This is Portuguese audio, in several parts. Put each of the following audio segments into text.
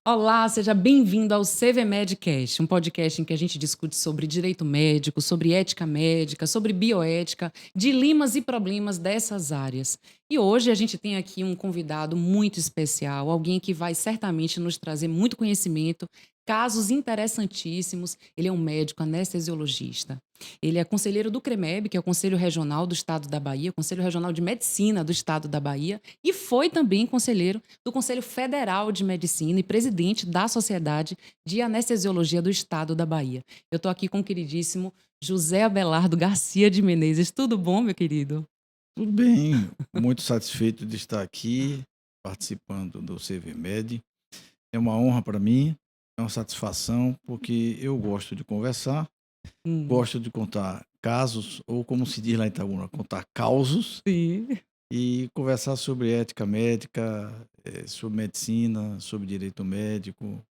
Olá, seja bem-vindo ao CV Medcast, um podcast em que a gente discute sobre direito médico, sobre ética médica, sobre bioética, dilemas e problemas dessas áreas. E hoje a gente tem aqui um convidado muito especial, alguém que vai certamente nos trazer muito conhecimento, casos interessantíssimos. Ele é um médico anestesiologista. Ele é conselheiro do CREMEB, que é o Conselho Regional do Estado da Bahia, Conselho Regional de Medicina do Estado da Bahia, e foi também conselheiro do Conselho Federal de Medicina e presidente da Sociedade de Anestesiologia do Estado da Bahia. Eu estou aqui com o queridíssimo José Abelardo Garcia de Menezes. Tudo bom, meu querido? Tudo bem, muito satisfeito de estar aqui participando do CVMed. É uma honra para mim, é uma satisfação, porque eu gosto de conversar, Hum, gosto de contar casos, ou como se diz lá em Itabuna, contar causos, sim. e conversar sobre ética médica, sobre medicina, sobre direito médico,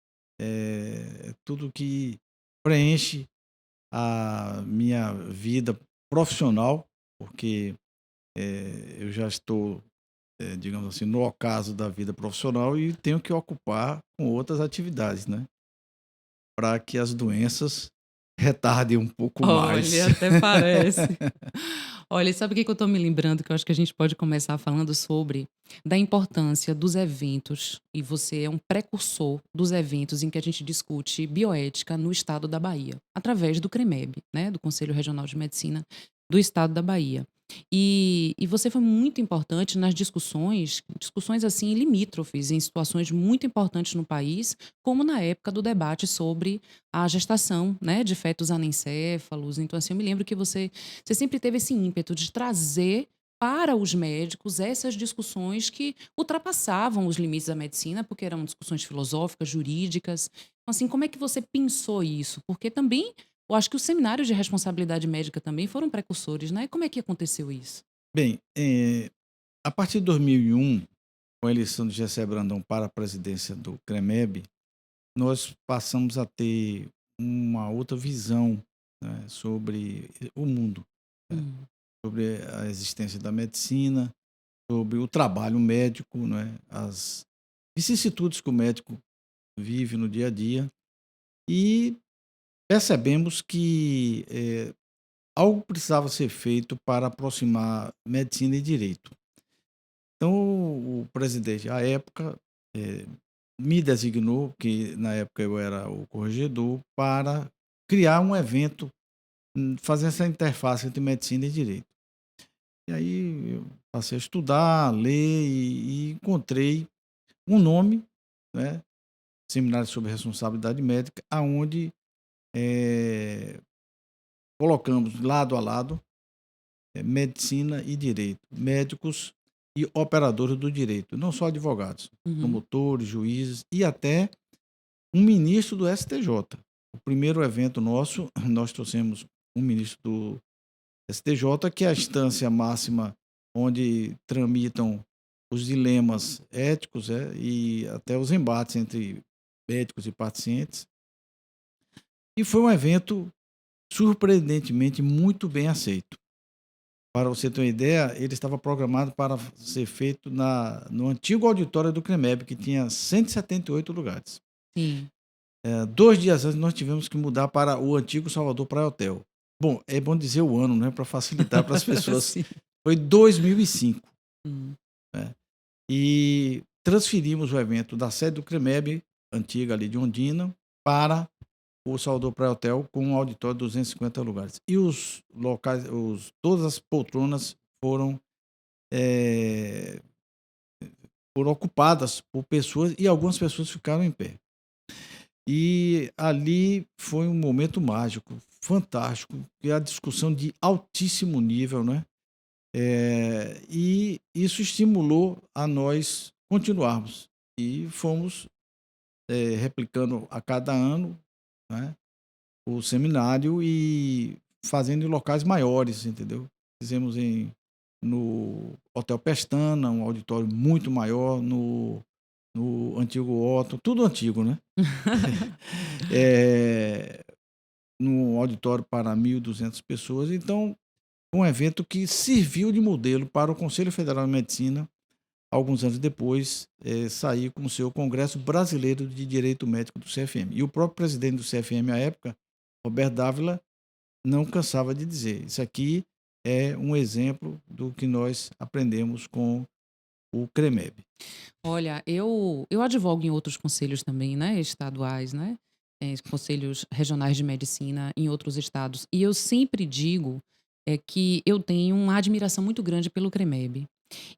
tudo que preenche a minha vida profissional, porque eu já estou digamos assim, no ocaso da vida profissional e tenho que ocupar com outras atividades, né, para que as doenças retardem um pouco Olha, mais. até parece. Olha, sabe o que que eu estou me lembrando, que eu acho que a gente pode começar falando sobre da importância dos eventos, e você é um precursor dos eventos em que a gente discute bioética no estado da Bahia, através do CREMEB, né, do Conselho Regional de Medicina do estado da Bahia. E você foi muito importante nas discussões assim limítrofes, em situações muito importantes no país, como na época do debate sobre a gestação, né, de fetos anencéfalos. Então, assim, eu me lembro que você sempre teve esse ímpeto de trazer para os médicos essas discussões que ultrapassavam os limites da medicina, porque eram discussões filosóficas, jurídicas. Então, assim, como é que você pensou isso? Porque também, eu acho que os seminários de responsabilidade médica também foram precursores, né? Como é que aconteceu isso? Bem, a partir de 2001, com a eleição de Gessé Brandão para a presidência do CREMEB, nós passamos a ter uma outra visão, né, sobre o mundo, né, Hum, sobre a existência da medicina, sobre o trabalho médico, né, as vicissitudes que o médico vive no dia a dia. E percebemos que, algo precisava ser feito para aproximar medicina e direito. Então o presidente à época, eh, me designou, que na época eu era o corregedor, para criar um evento, fazer essa interface entre medicina e direito. E aí eu passei a estudar, a ler e encontrei um nome, né, Seminário sobre Responsabilidade Médica, aonde, eh, colocamos lado a lado medicina e direito, médicos e operadores do direito, não só advogados, uhum. promotores, juízes e até um ministro do STJ. O primeiro evento nosso, nós trouxemos um ministro do STJ, que é a instância máxima onde tramitam os dilemas éticos, e até os embates entre médicos e pacientes. E foi um evento surpreendentemente muito bem aceito. Para você ter uma ideia, ele estava programado para ser feito no antigo auditório do CREMEB, que tinha 178 lugares. Sim. 2 dias antes nós tivemos que mudar para o antigo Salvador Praia Hotel. Bom, é bom dizer o ano, né, para facilitar para as pessoas. Sim. Foi 2005, Hum. né, e transferimos o evento da sede do CREMEB, antiga ali de Ondina, para o Salvador Praia Hotel, com um auditório de 250 lugares. E os locais, todas as poltronas foram eh, foram ocupadas por pessoas e algumas pessoas ficaram em pé. E ali foi um momento mágico, fantástico, e a discussão de altíssimo nível, né? E isso estimulou a nós continuarmos. E fomos replicando a cada ano, né, o seminário e fazendo em locais maiores, entendeu? Fizemos no Hotel Pestana, um auditório muito maior, no antigo Otto, tudo antigo, né? Eh, num auditório para 1.200 pessoas. Então, um evento que serviu de modelo para o Conselho Federal de Medicina alguns anos depois, sair com o seu Congresso Brasileiro de Direito Médico do CFM. E o próprio presidente do CFM à época, Roberto Dávila, não cansava de dizer: isso aqui é um exemplo do que nós aprendemos com o CREMEB. Olha, eu advogo em outros conselhos também, né, estaduais, né, conselhos regionais de medicina em outros estados. E eu sempre digo, que eu tenho uma admiração muito grande pelo CREMEB.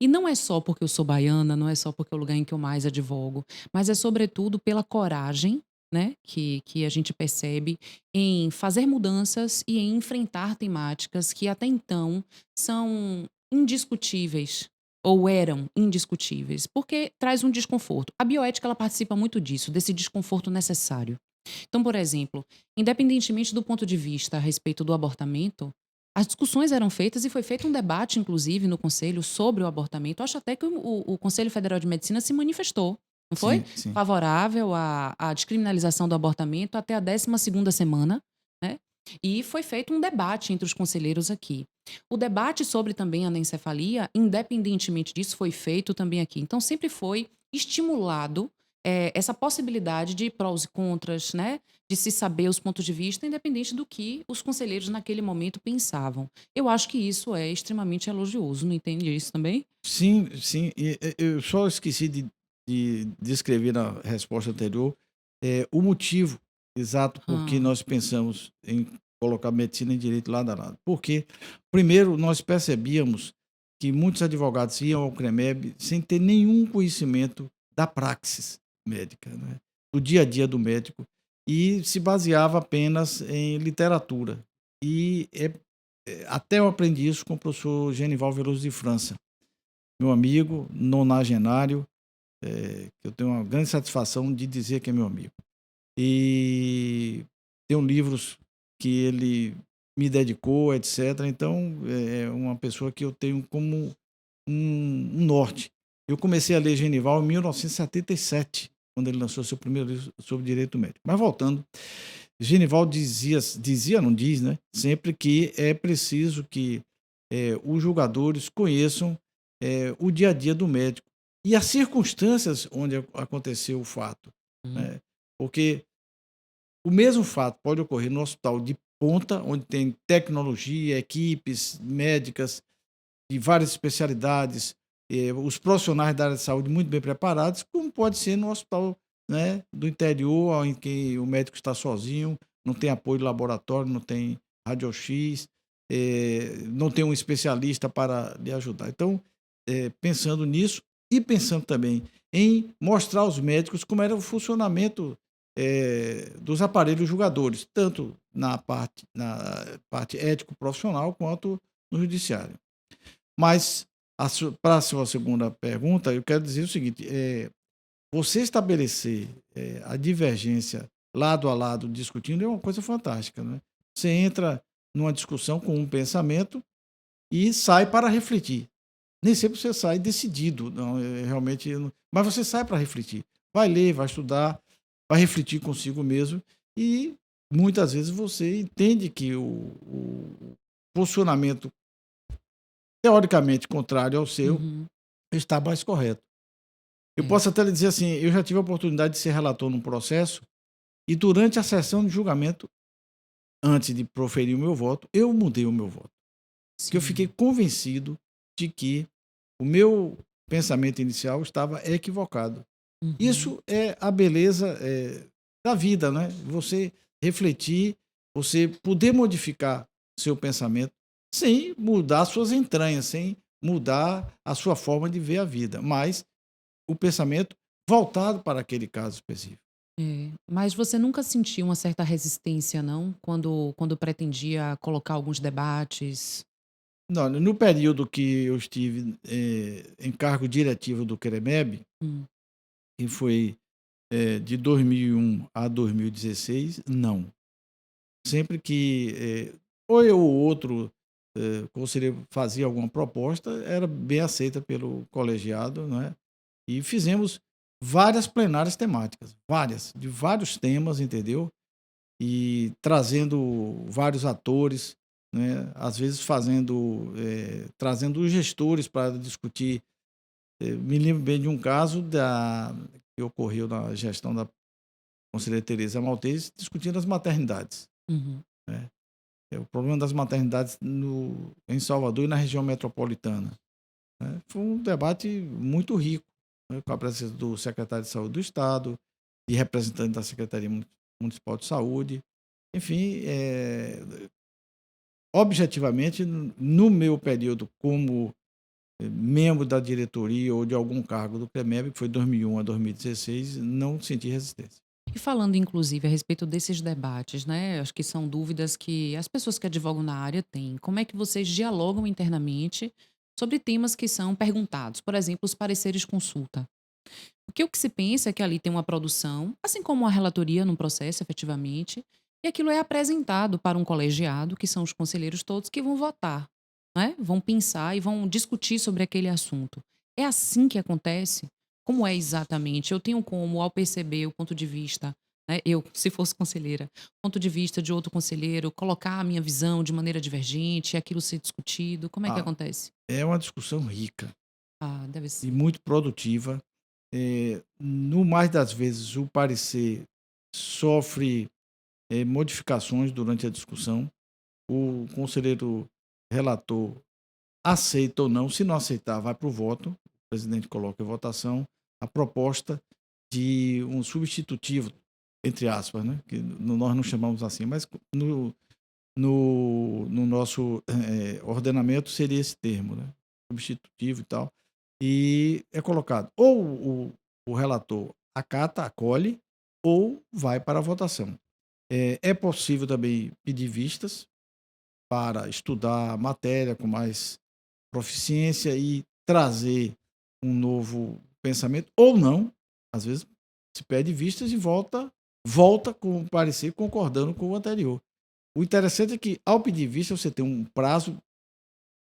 E não é só porque eu sou baiana, não é só porque é o lugar em que eu mais advogo, mas é sobretudo pela coragem, né, que a gente percebe em fazer mudanças e em enfrentar temáticas que até então são indiscutíveis ou eram indiscutíveis, porque traz um desconforto. A bioética ela participa muito disso, desse desconforto necessário. Então, por exemplo, independentemente do ponto de vista a respeito do abortamento, as discussões eram feitas e foi feito um debate, inclusive, no Conselho sobre o abortamento. Eu acho até que o Conselho Federal de Medicina se manifestou, não foi? Sim, sim. Favorável à descriminalização do abortamento até a 12ª semana, né? E foi feito um debate entre os conselheiros aqui. O debate sobre também a anencefalia, independentemente disso, foi feito também aqui. Então, sempre foi estimulado essa possibilidade de prós e contras, né? De se saber os pontos de vista, independente do que os conselheiros naquele momento pensavam. Eu acho que isso é extremamente elogioso, não entende isso também? Sim, sim. Eu só esqueci de descrever na resposta anterior, o motivo exato por que Hã. nós pensamos em colocar medicina e direito lado a lado. Porque, primeiro, nós percebíamos que muitos advogados iam ao CREMEB sem ter nenhum conhecimento da praxis médica, né, do dia a dia do médico, e se baseava apenas em literatura. Até eu aprendi isso com o professor Genival Veloso de França, meu amigo, nonagenário, que eu tenho uma grande satisfação de dizer que é meu amigo. E tenho livros que ele me dedicou, etc. Então, é uma pessoa que eu tenho como um norte. Eu comecei a ler Genival em 1977, quando ele lançou seu primeiro livro sobre direito médico. Mas voltando, Genival dizia, não diz, né? Sempre que é preciso que os julgadores conheçam o dia a dia do médico e as circunstâncias onde aconteceu o fato, Hum. né? Porque o mesmo fato pode ocorrer no hospital de ponta, onde tem tecnologia, equipes médicas de várias especialidades, os profissionais da área de saúde muito bem preparados, como pode ser no hospital, né, do interior, em que o médico está sozinho, não tem apoio laboratório, não tem raio-x, não tem um especialista para lhe ajudar. Então, pensando nisso e pensando também em mostrar aos médicos como era o funcionamento dos aparelhos julgadores, tanto na parte ético-profissional quanto no judiciário. Mas, para a sua segunda pergunta, eu quero dizer o seguinte: você estabelecer a divergência lado a lado, discutindo, é uma coisa fantástica, né? Você entra numa discussão com um pensamento e sai para refletir. Nem sempre você sai decidido, não, realmente. Mas você sai para refletir. Vai ler, vai estudar, vai refletir consigo mesmo e muitas vezes você entende que o posicionamento teoricamente contrário ao seu Uhum. está mais correto. Eu É. posso até lhe dizer assim, eu já tive a oportunidade de ser relator num processo e durante a sessão de julgamento, antes de proferir o meu voto, eu mudei o meu voto, porque eu fiquei Sim. convencido de que o meu pensamento inicial estava equivocado. Uhum. Isso é a beleza, da vida, né, você refletir, você poder modificar seu pensamento sem mudar suas entranhas, sem mudar a sua forma de ver a vida, mas o pensamento voltado para aquele caso específico. É. Mas você nunca sentiu uma certa resistência, não? Quando pretendia colocar alguns debates? Não, no período que eu estive, em cargo diretivo do CREMEB, Hum. que foi, de 2001 a 2016, não. Sempre que, ou eu ou outro, conselheiro fazia alguma proposta, era bem aceita pelo colegiado, né, e fizemos várias plenárias temáticas, várias, de vários temas, entendeu? E trazendo vários atores, né, às vezes trazendo os gestores para discutir Me lembro bem de um caso que ocorreu na gestão da conselheira Tereza Maltês, discutindo as maternidades, Uhum. né. O problema das maternidades em Salvador e na região metropolitana, né. Foi um debate muito rico, né, com a presença do secretário de saúde do estado, e representante da Secretaria Municipal de Saúde, enfim, objetivamente, no meu período como membro da diretoria ou de algum cargo do CREMEB, que foi 2001 a 2016, não senti resistência. E falando inclusive a respeito desses debates, né, acho que são dúvidas que as pessoas que advogam na área têm. Como é que vocês dialogam internamente sobre temas que são perguntados? Por exemplo, os pareceres consulta. Porque o que se pensa é que ali tem uma produção, assim como a relatoria num processo, efetivamente, e aquilo é apresentado para um colegiado, que são os conselheiros todos, que vão votar, né? Vão pensar e vão discutir sobre aquele assunto. É assim que acontece? Como é exatamente? Eu tenho como, ao perceber o ponto de vista, né, eu, se fosse conselheira, ponto de vista de outro conselheiro, colocar a minha visão de maneira divergente, e aquilo ser discutido, como é que Ah, acontece? é uma discussão rica Ah, deve e ser. muito produtiva. No mais das vezes, o parecer sofre modificações durante a discussão. O conselheiro relator aceita ou não, se não aceitar, vai para o voto, o presidente coloca em votação a proposta de um substitutivo, entre aspas, né? Que nós não chamamos assim, mas no nosso ordenamento seria esse termo, né? Substitutivo e tal. E é colocado ou o relator acata, acolhe, ou vai para a votação. É possível também pedir vistas para estudar a matéria com mais proficiência e trazer um novo pensamento, ou não. Às vezes se pede vistas e volta com o parecer concordando com o anterior. O interessante é que, ao pedir vista, você tem um prazo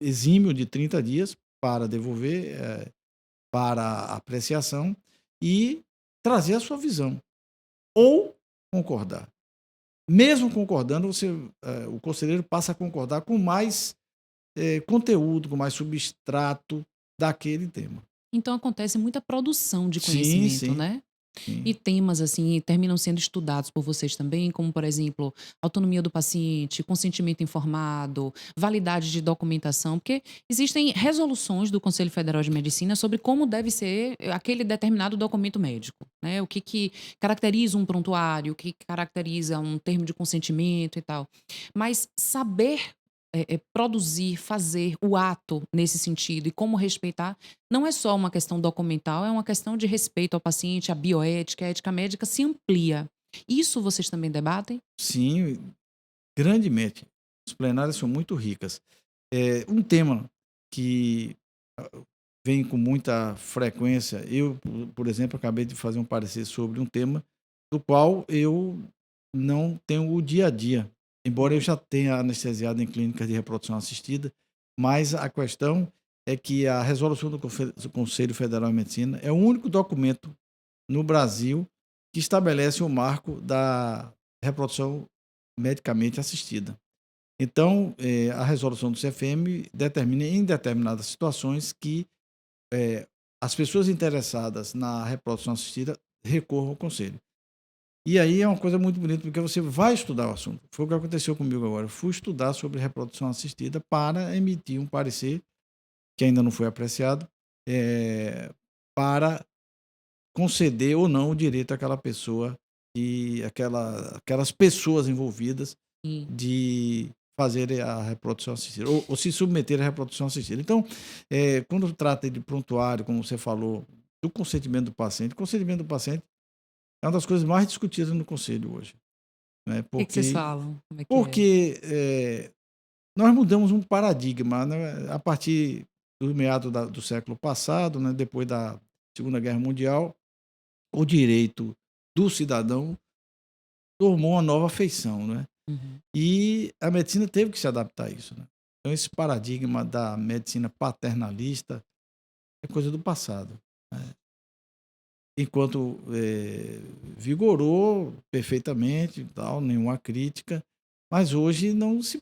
exímio de 30 dias para devolver, para apreciação e trazer a sua visão, ou concordar. Mesmo concordando, o conselheiro passa a concordar com mais conteúdo, com mais substrato daquele tema. Então acontece muita produção de Sim, conhecimento, sim, né? E sim. temas, assim, terminam sendo estudados por vocês também, como, por exemplo, autonomia do paciente, consentimento informado, validade de documentação, porque existem resoluções do Conselho Federal de Medicina sobre como deve ser aquele determinado documento médico, né? O que caracteriza um prontuário, o que caracteriza um termo de consentimento e tal. Mas saber produzir, fazer o ato nesse sentido e como respeitar, não é só uma questão documental, é uma questão de respeito ao paciente, a bioética, a ética médica se amplia. Isso vocês também debatem? Sim, grandemente. As plenárias são muito ricas. Um tema que ah, vem com muita frequência, eu, por exemplo, acabei de fazer um parecer sobre um tema do qual eu não tenho o dia a dia, embora eu já tenha anestesiado em clínicas de reprodução assistida, mas a questão é que a resolução do Conselho Federal de Medicina é o único documento no Brasil que estabelece o marco da reprodução medicamente assistida. Então, a resolução do CFM determina em determinadas situações que as pessoas interessadas na reprodução assistida recorram ao conselho. E aí é uma coisa muito bonita, porque você vai estudar o assunto. Foi o que aconteceu comigo agora. Eu fui estudar sobre reprodução assistida para emitir um parecer, que ainda não foi apreciado, para conceder ou não o direito àquela pessoa e aquelas pessoas envolvidas E de fazer a reprodução assistida, ou se submeter à reprodução assistida. Então, quando trata de prontuário, como você falou, do consentimento do paciente, o consentimento do paciente é uma das coisas mais discutidas no conselho hoje, né? o que que vocês Porque, falam? Como é que é? porque nós mudamos um paradigma, né? A partir do meado do século passado, né? Depois da Segunda Guerra Mundial, o direito do cidadão tomou uma nova feição, né? Uhum. E a medicina teve que se adaptar a isso, né? Então esse paradigma da medicina paternalista é coisa do passado, né? Enquanto vigorou perfeitamente, tal, nenhuma crítica, mas hoje não se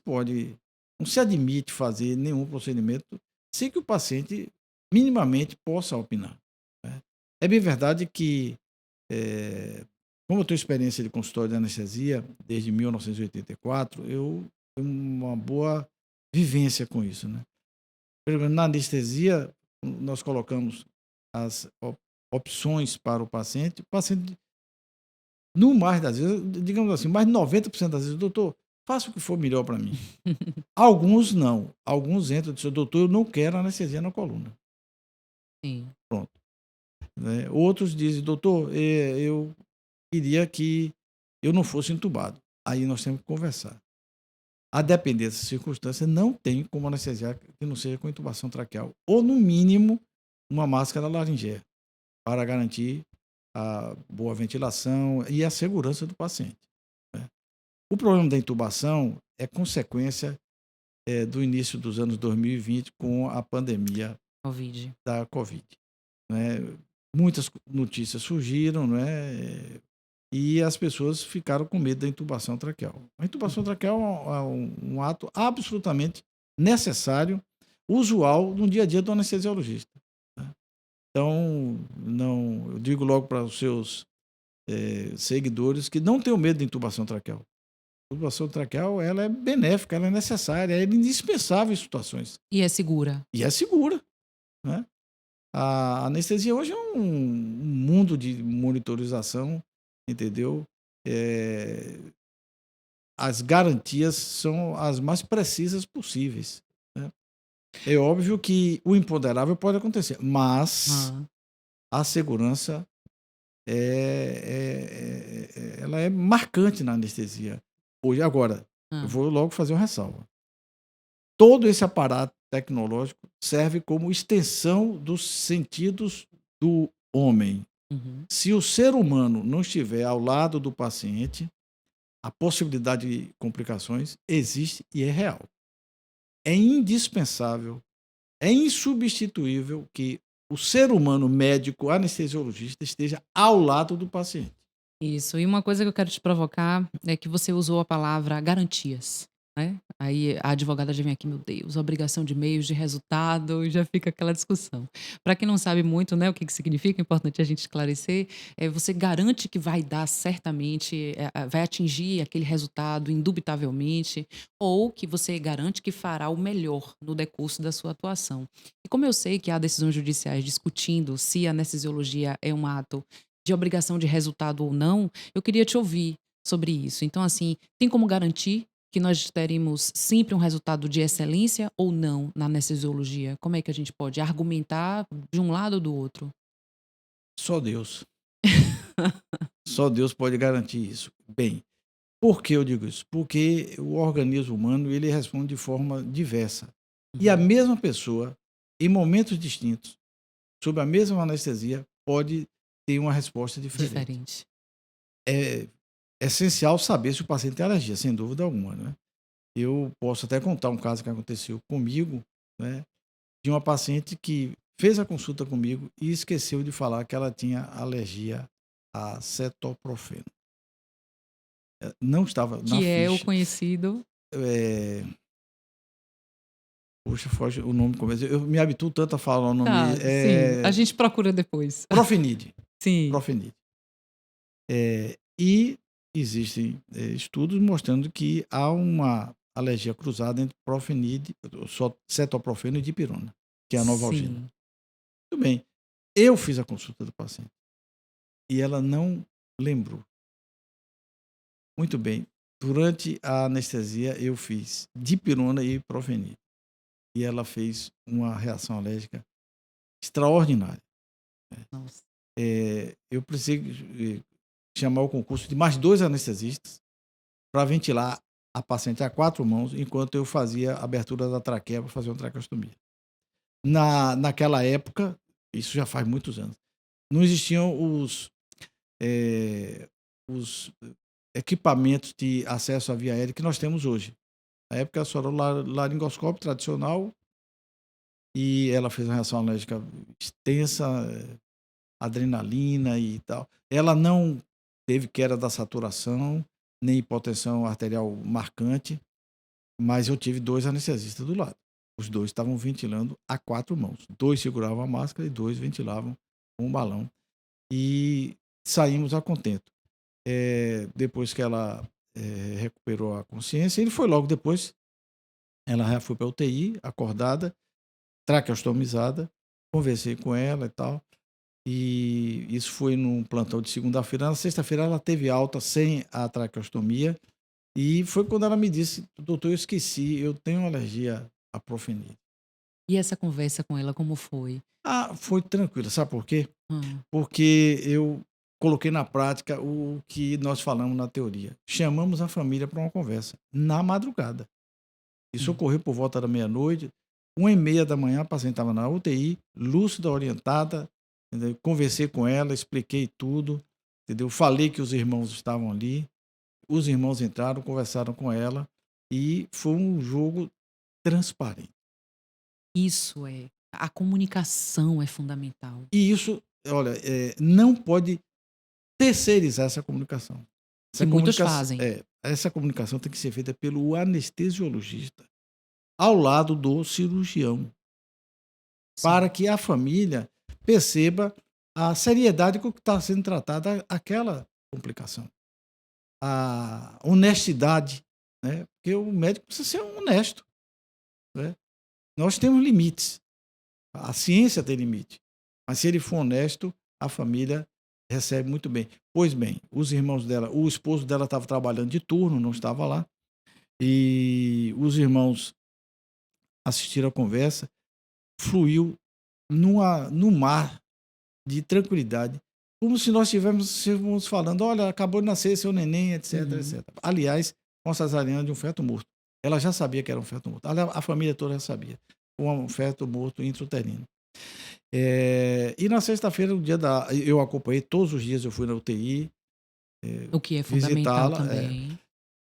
admite fazer nenhum procedimento sem que o paciente minimamente possa opinar, né. É bem verdade que, como eu tenho experiência de consultório de anestesia desde 1984, eu tenho uma boa vivência com isso, né. Por exemplo, na anestesia, nós colocamos as opções para o paciente, no mais das vezes, digamos assim, mais de 90% das vezes: "Doutor, faça o que for melhor para mim". Alguns não, alguns entram e dizem: "Doutor, eu não quero anestesia na coluna". Sim. Pronto, né. Outros dizem: "Doutor, eu queria que eu não fosse entubado". Aí nós temos que conversar. A depender dessa circunstância, não tem como anestesiar que não seja com intubação traqueal, ou no mínimo, uma máscara laringéia, para garantir a boa ventilação e a segurança do paciente, né. O problema da intubação é consequência, do início dos anos 2020 com a pandemia Covid. da covid, né. Muitas notícias surgiram, né, e as pessoas ficaram com medo da intubação traqueal. A intubação Uhum. traqueal é um ato absolutamente necessário, usual no dia a dia do anestesiologista, né. Então, não, eu digo logo para os seus, seguidores, que não tenham medo da intubação traqueal. A intubação traqueal, ela é benéfica, ela é necessária, ela é indispensável em situações. E é segura? E é segura, né. A anestesia hoje é um mundo de monitorização, entendeu. Eh, as garantias são as mais precisas possíveis, né. É óbvio que o imponderável pode acontecer, mas Hã. a segurança ela é marcante na anestesia. Hoje agora, eu Hã. vou logo fazer uma ressalva. Todo esse aparato tecnológico serve como extensão dos sentidos do homem. Uhum. Se o ser humano não estiver ao lado do paciente, a possibilidade de complicações existe e é real. É indispensável, é insubstituível que o ser humano médico anestesiologista esteja ao lado do paciente. Isso. E uma coisa que eu quero te provocar é que você usou a palavra garantias, né. Aí a advogada já vem aqui: "Meu Deus, obrigação de meios, de resultado", e já fica aquela discussão. Para quem não sabe muito, né, o que que significa, é importante a gente esclarecer, você garante que vai dar certamente, vai atingir aquele resultado indubitavelmente, ou que você garante que fará o melhor no decurso da sua atuação. E como eu sei que há decisões judiciais discutindo se a anestesiologia é um ato de obrigação de resultado ou não, eu queria te ouvir sobre isso. Então, assim, tem como garantir que nós teremos sempre um resultado de excelência ou não na anestesiologia? Como é que a gente pode argumentar de um lado ou do outro? Só Deus. Só Deus pode garantir isso. Bem, por que eu digo isso? Porque o organismo humano, ele responde de forma diversa. E a Uhum. mesma pessoa, em momentos distintos, sob a mesma anestesia, pode ter uma resposta diferente. Diferente. É essencial saber se o paciente tem alergia, sem dúvida alguma, né. Eu posso até contar um caso que aconteceu comigo, né, de uma paciente que fez a consulta comigo e esqueceu de falar que ela tinha alergia a cetoprofeno. Não estava na Que é o ficha. conhecido. Eh, Poxa, foge o nome começo, eu me habituo tanto a falar o nome, Tá, sim. A gente procura depois. Profenide, Sim. Profenide. E existem, estudos mostrando que há uma alergia cruzada entre Profenide, cetoprofeno e dipirona, que é a Novalgina. Sim. Tudo bem, eu fiz a consulta do paciente e ela não lembrou. Muito bem, durante a anestesia eu fiz dipirona e Profenide, e ela fez uma reação alérgica extraordinária. Nossa. Eu precisei, chamar o concurso de mais 2 anestesistas para ventilar a paciente a 4 mãos, enquanto eu fazia a abertura da traqueia para fazer uma traqueostomia. Naquela época, isso já faz muitos anos, não existiam os equipamentos de acesso à via aérea que nós temos hoje. Na época só era o laringoscópio tradicional, e ela fez uma reação alérgica extensa, adrenalina e tal. Ela não teve queda da saturação, nem hipotensão arterial marcante, mas eu tive 2 anestesistas do lado. Os 2 estavam ventilando a 4 mãos. 2 seguravam a máscara e 2 ventilavam com o balão. E saímos a contento. Depois que ela, recuperou a consciência, ele foi logo depois, ela já foi para UTI, acordada, traqueostomizada, conversei com ela e tal, e isso foi num plantão de segunda-feira. Na sexta-feira ela teve alta sem a traqueostomia, e foi quando ela me disse: "Doutor, eu esqueci, eu tenho alergia à Profenil". E essa conversa com ela como foi? Ah, foi tranquila, sabe por quê? Hã. Porque eu coloquei na prática o que nós falamos na teoria. Chamamos a família para uma conversa, na madrugada. Isso Hum. ocorreu por volta da meia-noite, 1h30 da manhã, a paciente estava na UTI, lúcida, orientada, entendeu? Conversei com ela, expliquei tudo, entendeu? Falei que os irmãos estavam ali, os irmãos entraram, conversaram com ela, e foi um jogo transparente. Isso é. A comunicação é fundamental. E isso, olha, não pode terceirizar essa comunicação. Que muitos fazem. Essa comunicação tem que ser feita pelo anestesiologista, ao lado do cirurgião, Sim. para que a família perceba a seriedade com que está sendo tratada aquela complicação. A honestidade, né, porque o médico precisa ser honesto, né. Nós temos limites, a ciência tem limite, mas se ele for honesto, a família recebe muito bem. Pois bem, os irmãos dela, o esposo dela estava trabalhando de turno, não estava lá, e os irmãos assistiram a conversa, fluiu num mar de tranquilidade, como se nós estivéssemos falando: "Olha, acabou de nascer seu neném", etc, Uhum. etc. Aliás, uma cesariana de um feto morto. Ela já sabia que era um feto morto. A família toda já sabia. Um feto morto intrauterino. E na sexta-feira, o dia da eu acompanhei todos os dias, eu fui na UTI, O que é fundamental visitá-la. também.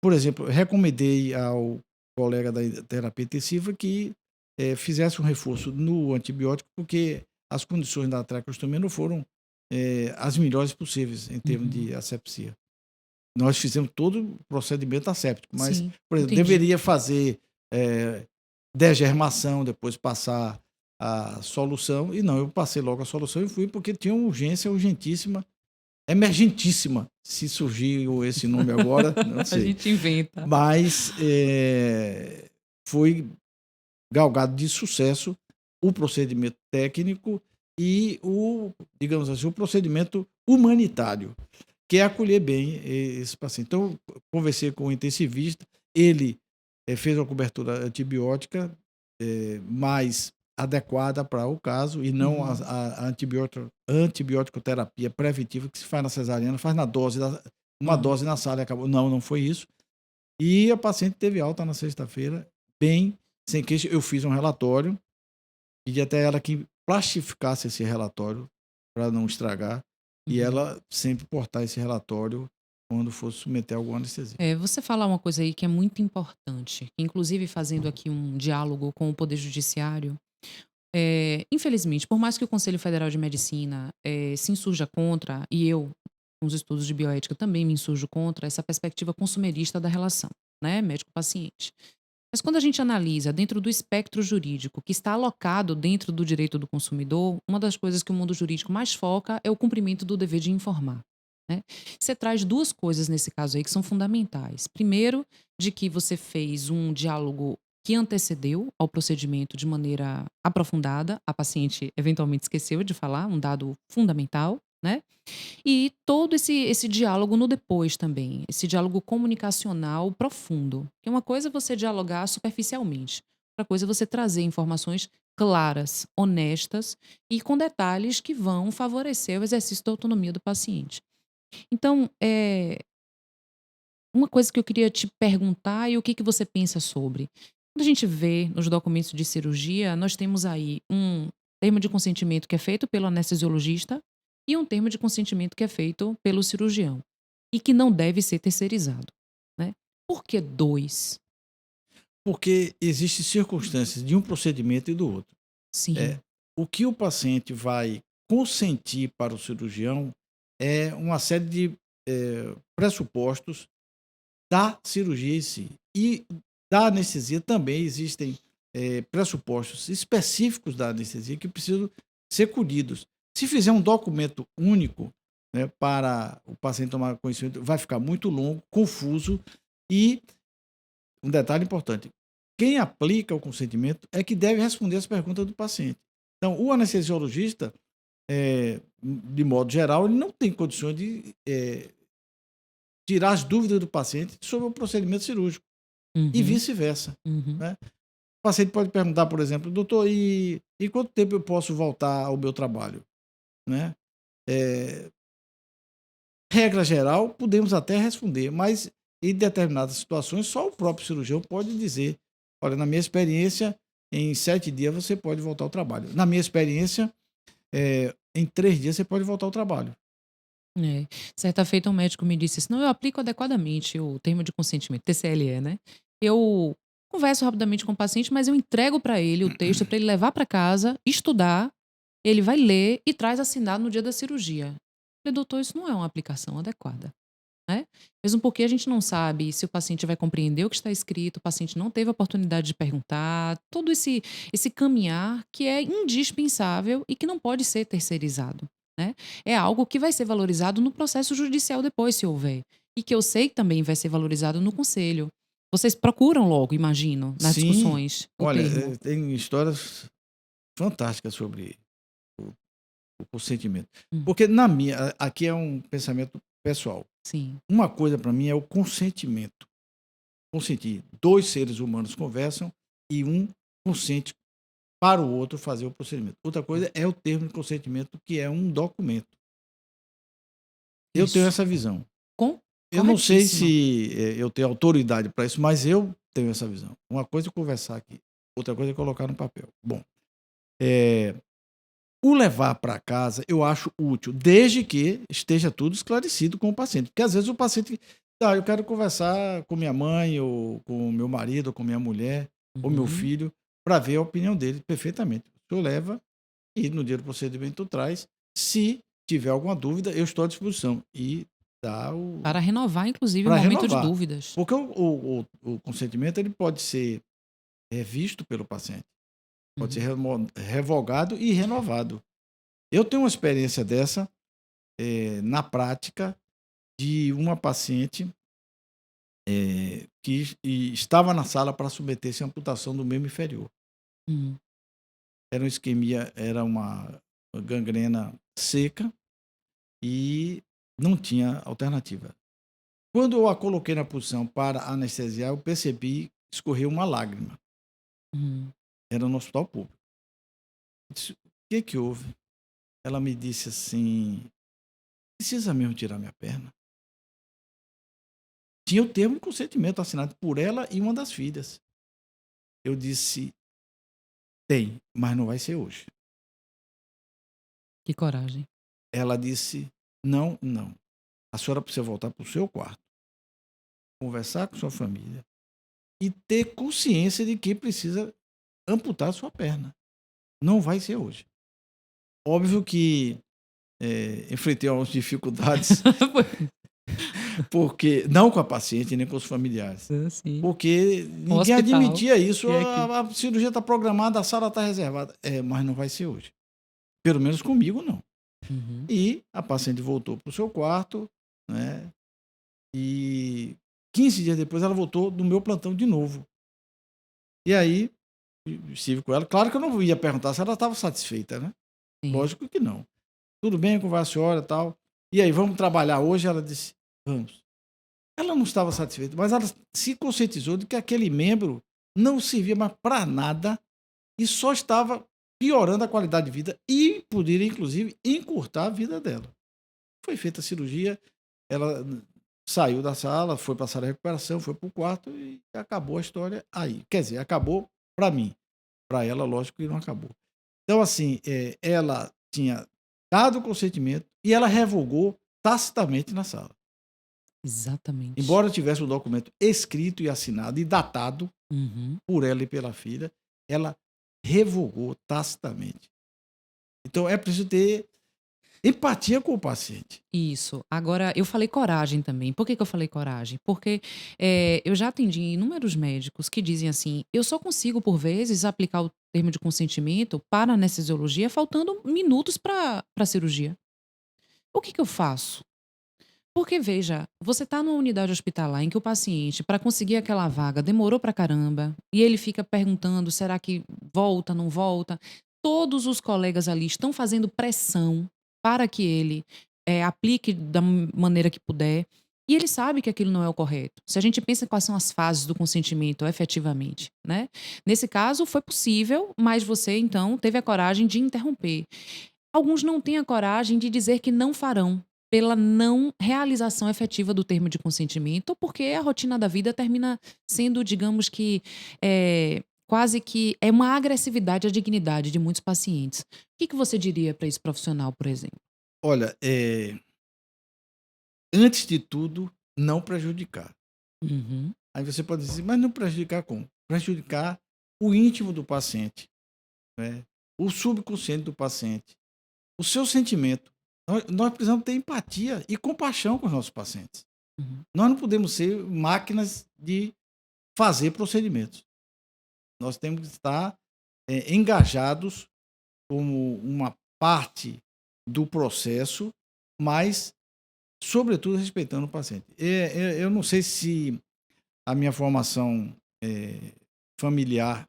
Por exemplo, recomendei ao colega da terapia intensiva que, fizesse um reforço no antibiótico, porque as condições da traqueostomia não foram, as melhores possíveis em termos Uhum. de asepsia. Nós fizemos todo o procedimento asséptico, mas, Sim, por exemplo, entendi. deveria fazer, degermação, depois passar a solução, e não, eu passei logo a solução e fui porque tinha uma urgência urgentíssima, emergentíssima, se surgiu esse nome agora, não A sei. gente inventa. Mas, foi galgado de sucesso o procedimento técnico e digamos assim, o procedimento humanitário, que é acolher bem esse paciente. Então, eu conversei com o intensivista, ele, fez uma cobertura antibiótica, mais adequada para o caso, e não Uhum. a antibiótico-terapia preventiva que se faz na cesariana, faz na dose uma Hã. dose na sala e acabou. Não, não foi isso. E a paciente teve alta na sexta-feira, bem, sem queixa. Eu fiz um relatório, pedi até ela que plastificasse esse relatório para não estragar, e Uhum. ela sempre portar esse relatório quando fosse submeter alguma anestesia. Você falar uma coisa aí que é muito importante, inclusive fazendo aqui um diálogo com o poder judiciário, infelizmente, por mais que o Conselho Federal de Medicina, se insurja contra, e eu, com os estudos de bioética, também me insurjo contra essa perspectiva consumerista da relação, né, médico-paciente. Mas quando a gente analisa dentro do espectro jurídico que está alocado dentro do direito do consumidor, uma das coisas que o mundo jurídico mais foca é o cumprimento do dever de informar, né. Você traz 2 coisas nesse caso aí que são fundamentais. Primeiro, de que você fez um diálogo que antecedeu ao procedimento de maneira aprofundada, a paciente eventualmente esqueceu de falar um dado fundamental, né. E todo esse diálogo no depois também, esse diálogo comunicacional profundo. Que uma coisa é você dialogar superficialmente, outra coisa é você trazer informações claras, honestas e com detalhes que vão favorecer o exercício da autonomia do paciente. Então, uma coisa que eu queria te perguntar e o que você pensa sobre. Quando a gente vê nos documentos de cirurgia, nós temos aí um termo de consentimento que é feito pelo anestesiologista e um termo de consentimento que é feito pelo cirurgião e que não deve ser terceirizado, né. Por que 2? Porque existem circunstâncias de um procedimento e do outro. É, Sim. o que o paciente vai consentir para o cirurgião é uma série de, pressupostos da cirurgia em si. E da anestesia também existem pressupostos específicos da anestesia que precisam ser colhidos. Se fizer um documento único, né, para o paciente tomar conhecimento, vai ficar muito longo, confuso e um detalhe importante: quem aplica o consentimento é que deve responder as perguntas do paciente. Então, o anestesiologista, de modo geral, ele não tem condições de tirar as dúvidas do paciente sobre o procedimento cirúrgico e Uhum, vice-versa, uhum. né? O paciente pode perguntar, por exemplo, doutor, e quanto tempo eu posso voltar ao meu trabalho, né? Eh, Regra geral, podemos até responder, mas em determinadas situações só o próprio cirurgião pode dizer: olha, na minha experiência, em 7 dias você pode voltar ao trabalho. Na minha experiência, em 3 dias você pode voltar ao trabalho. É. Certa feita um médico me disse assim: "Não, eu aplico adequadamente o termo de consentimento", TCLE, né. Eu converso rapidamente com o paciente, mas eu entrego para ele o texto para ele levar para casa, estudar, ele vai ler e traz assinado no dia da cirurgia. Eu falei: "Doutor, isso não é uma aplicação adequada", né. Mesmo porque a gente não sabe se o paciente vai compreender o que está escrito, o paciente não teve a oportunidade de perguntar, todo esse caminhar que é indispensável e que não pode ser terceirizado, né. É algo que vai ser valorizado no processo judicial depois, se houver, e que eu sei que também vai ser valorizado no conselho. Vocês procuram logo, imagino, nas Sim, discussões, o olha, termo. tem histórias fantásticas sobre o, o consentimento. Hum, Porque na minha, aqui é um pensamento pessoal. sim. Uma coisa para mim é o consentimento. Consentir. Dois seres humanos conversam e um consente para o outro fazer o procedimento. Outra coisa é o termo de consentimento, que é um documento. Eu tenho Isso. essa visão. Com Eu não sei corretíssima. se eu tenho autoridade para isso, mas eu tenho essa visão. Uma coisa é conversar aqui, outra coisa é colocar no papel. Bom, eh, o levar para casa eu acho útil, desde que esteja tudo esclarecido com o paciente. Porque às vezes o paciente, eu quero conversar com minha mãe, ou com meu marido, ou com minha mulher, ou meu Uhum. filho, para ver a opinião dele perfeitamente. O senhor leva e no dia do procedimento traz. Se tiver alguma dúvida, eu estou à disposição. E dá o. Para renovar, inclusive, o Para momento de renovar. dúvidas. Porque o consentimento ele pode ser revisto pelo paciente, pode ser Uhum. revogado e renovado. Eu tenho uma experiência dessa, na prática, de uma paciente, que estava na sala para submeter-se à amputação do membro inferior. Hum. Era uma isquemia, era uma gangrena seca e não tinha alternativa. Quando eu a coloquei na posição para anestesiar, eu percebi escorrer uma lágrima. Uhum. Era no hospital público. Eu disse: "O que que houve?" Ela me disse assim: "Precisa mesmo tirar minha perna?" Tinha o termo de consentimento assinado por ela e uma das filhas. Eu disse: "Tem, mas não vai ser hoje." Que coragem. Ela disse: "Não, não. A senhora precisa voltar para o seu quarto, conversar com sua família e ter consciência de que precisa amputar a sua perna. Não vai ser hoje." Óbvio que, enfrentei algumas dificuldades, porque não com a paciente nem com os familiares, Sim. porque O ninguém hospital. admitia isso: E aqui. "A cirurgia está programada, a sala está reservada." É, mas não vai ser hoje. Pelo menos comigo não. Uhum. E a paciente voltou para o seu quarto, né, e 15 dias depois ela voltou no meu plantão de novo. E aí, estive com ela. Claro que eu não ia perguntar se ela estava satisfeita, né, Sim. lógico que não. "Tudo bem com a senhora, tal. E aí, vamos trabalhar hoje?" Ela disse: "Vamos." Ela não estava satisfeita, mas ela se conscientizou de que aquele membro não servia mais para nada e só estava piorando a qualidade de vida e poderia, inclusive, encurtar a vida dela. Foi feita a cirurgia, ela saiu da sala, foi para a sala de recuperação, foi para o quarto e acabou a história aí. Quer dizer, acabou para mim. Para ela, lógico que não acabou. Então, assim, ela tinha dado o consentimento e ela revogou tacitamente na sala. Exatamente. Embora tivesse um documento escrito e assinado e datado Uhum. por ela e pela filha, ela revogou tacitamente. Então é preciso ter Empatia com o paciente. Isso. Agora, eu falei coragem também. Por que que eu falei coragem? Porque, eu já atendi inúmeros médicos que dizem assim: "Eu só consigo, por vezes, aplicar o termo de consentimento para a anestesiologia faltando minutos para a cirurgia. O que que eu faço?" Porque veja, você está numa unidade hospitalar em que o paciente, para conseguir aquela vaga, demorou pra caramba, e ele fica perguntando: "Será que volta, não volta?" Todos os colegas ali estão fazendo pressão para que ele, aplique da maneira que puder, e ele sabe que aquilo não é o correto. Se a gente pensa quais são as fases do consentimento efetivamente, né. Nesse caso foi possível, mas você então teve a coragem de interromper. Alguns não têm a coragem de dizer que não farão, pela não realização efetiva do termo de consentimento, porque a rotina da vida termina sendo, digamos que, quase que é uma agressividade à dignidade de muitos pacientes. O que que você diria para esse profissional, por exemplo? Olha, antes de tudo, não prejudicar. Uhum, Aí você pode dizer: "Mas não prejudicar como?" Prejudicar o íntimo do paciente, né, o subconsciente do paciente, o seu sentimento. Nós precisamos ter empatia e compaixão com os nossos pacientes. uhum. Nós não podemos ser máquinas de fazer procedimentos. Nós temos que estar, engajados como uma parte do processo, mas, sobretudo, respeitando o paciente. Eu não sei se a minha formação, familiar,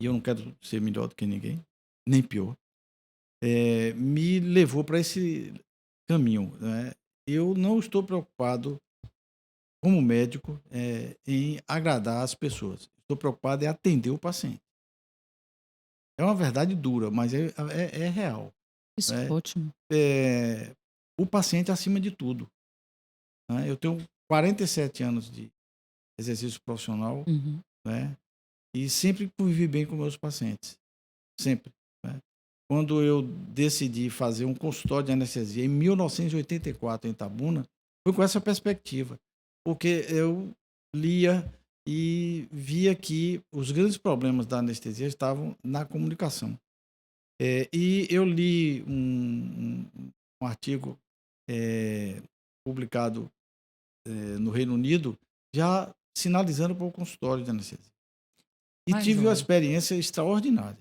e eu não quero ser melhor do que ninguém, nem pior, me levou para esse caminho, né. Eu não estou preocupado, como médico, em agradar as pessoas. Estou preocupado em atender o paciente. É uma verdade dura, mas é real, Isso é né. ótimo. Eh, o paciente acima de tudo, né. Eu tenho 47 anos de exercício profissional, Uhum, né, e sempre convivi bem com meus pacientes, sempre, né. Quando eu decidi fazer um consultório de anestesia em 1984 em Itabuna, foi com essa perspectiva, porque eu lia e via que os grandes problemas da anestesia estavam na comunicação. E eu li um artigo, eh, publicado, no Reino Unido, já sinalizando para o consultório de anestesia. E mas tive uma olha experiência extraordinária.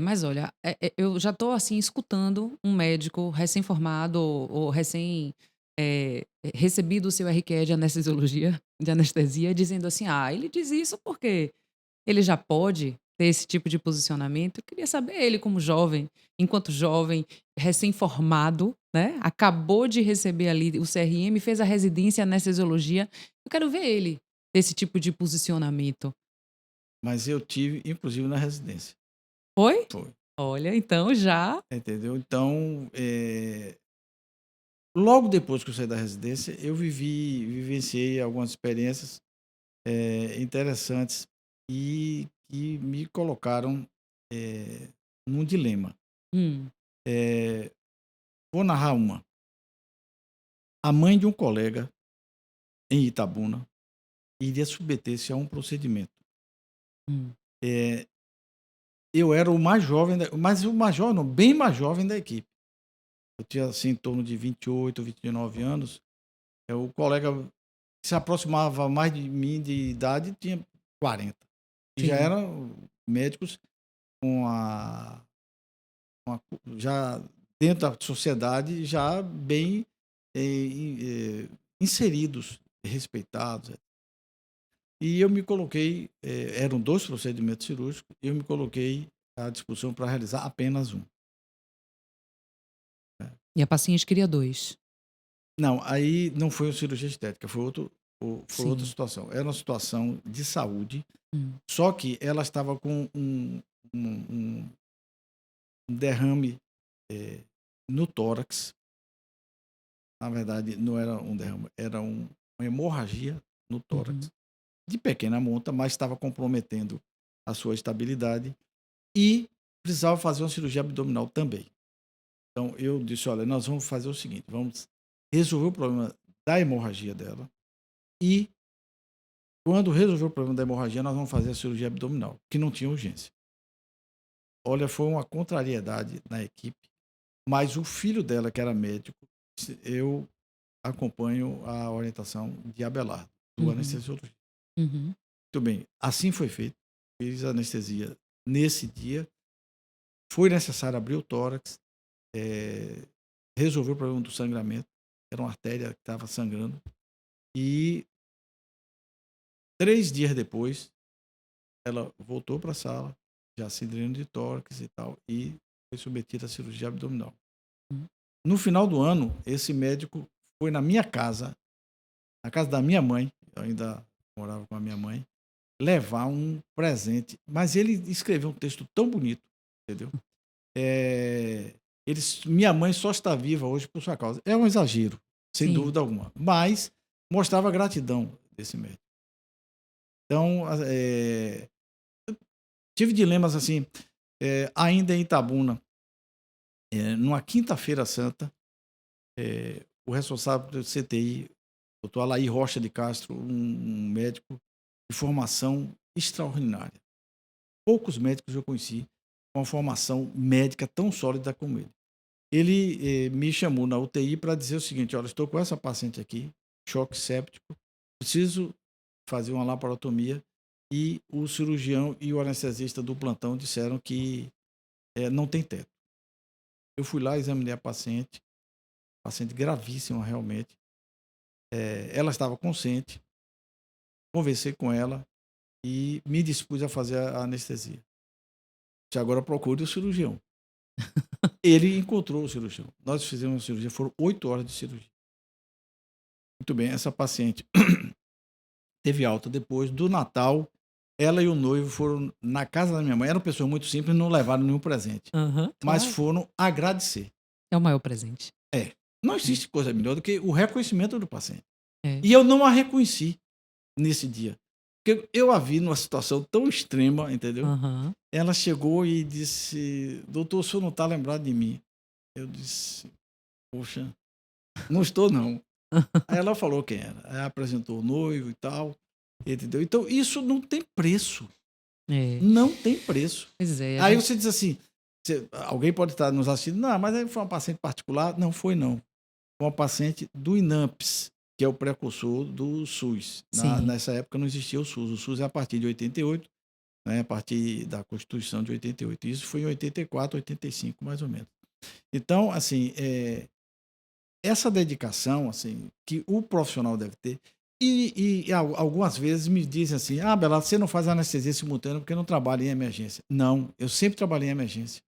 mas olha, eu já estou, assim, escutando um médico recém-formado ou recém, recebido o seu RQE de anestesia, dizendo assim: "Ah, ele diz isso porque ele já pode ter esse tipo de posicionamento". Eu queria saber ele como jovem, enquanto jovem, recém-formado, né, acabou de receber ali o CRM, fez a residência em anestesiologia, eu quero ver ele ter esse tipo de posicionamento. Mas eu tive, inclusive, na residência. Foi? Foi. Olha, então já Entendeu? Então, logo depois que eu saí da residência, eu vivenciei algumas experiências, interessantes e que me colocaram, num dilema. hum, Eh, vou narrar uma. A mãe de um colega em Itabuna iria submeter-se a um procedimento. hum, Eh, eu era o mais jovem mas o mais jovem não, bem mais jovem da equipe. Eu tinha, assim, em torno de 28, 29 anos. O colega se aproximava mais de mim de idade, tinha 40. E já sim. eram médicos com já dentro da sociedade, já bem, inseridos, respeitados. E eu me coloquei, eram 2 procedimentos cirúrgicos, eu me coloquei à disposição para realizar apenas um, né. E a paciente queria 2. Não, aí não foi uma cirurgia estética, foi outra Sim. situação. Era uma situação de saúde, Hum, só que ela estava com um derrame, eh, no tórax. Na verdade, não era um derrame, era uma hemorragia no tórax, uhum. de pequena monta, mas estava comprometendo a sua estabilidade e precisava fazer uma cirurgia abdominal também. Então eu disse: "Olha, nós vamos fazer o seguinte, vamos resolver o problema da hemorragia dela e, quando resolver o problema da hemorragia, nós vamos fazer a cirurgia abdominal", que não tinha urgência. Olha, foi uma contrariedade na equipe, mas o filho dela, que era médico, eu acompanho a orientação de Abelardo, do Uhum. anestesiologista. Uhum. Muito bem, assim foi feito. Fiz a anestesia nesse dia. Foi necessário abrir o tórax, resolver o problema do sangramento. Era uma artéria que estava sangrando. E 3 dias depois, ela voltou para a sala, já cilindro de tórax e tal, e foi submetida à cirurgia abdominal. Hum. No final do ano, esse médico foi na minha casa, na casa da minha mãe, eu ainda morava com a minha mãe, levar um presente. Mas ele escreveu um texto tão bonito, entendeu? Minha mãe só está viva hoje por sua causa. É um exagero, sem Sim, dúvida alguma, mas mostrava a gratidão desse médico. Então, tive dilemas assim, ainda em Itabuna, numa quinta-feira santa, o responsável do CTI, doutor Alair Rocha de Castro, um médico de formação extraordinária. Poucos médicos eu conheci com uma formação médica tão sólida como ele. Ele me chamou na UTI para dizer o seguinte: olha, estou com essa paciente aqui, choque séptico, preciso fazer uma laparotomia, e o cirurgião e o anestesista do plantão disseram que não tem teto. Eu fui lá, examinei a paciente gravíssima realmente. Ela estava consciente, conversei com ela e me dispus a fazer a anestesia. Disse, agora procure o cirurgião. Ele encontrou o cirurgião. Nós fizemos a cirurgia, foram 8 horas de cirurgia. Muito bem, essa paciente teve alta depois do Natal. Ela e o noivo foram na casa da minha mãe. Eram pessoas muito simples, não levaram nenhum presente, aham, mas claro. foram agradecer. É o maior presente. É, não É, existe coisa melhor do que o reconhecimento do paciente. é. E eu não a reconheci nesse dia, porque eu a vi numa situação tão extrema, entendeu? Aham. Ela chegou e disse: doutor, o senhor não está lembrado de mim? Eu disse: poxa, não estou não. Aí ela falou quem era. Aí apresentou o noivo e tal, entendeu? Então isso não tem preço. É. Não tem preço. Pois é, a Aí gente você diz assim, alguém pode estar nos assistindo, não, mas aí foi uma paciente particular. Não foi não. Foi uma paciente do INAMPS, que é o precursor do SUS. sim. Nessa época não existia o SUS. O SUS é a partir de 88, né, a partir da Constituição de 88. Isso foi em 84, 85, mais ou menos. Então, assim, essa dedicação assim que o profissional deve ter. E algumas vezes me dizem assim: ah, Bela, você não faz anestesia simultânea porque não trabalha em emergência. Não, eu sempre trabalhei em emergência.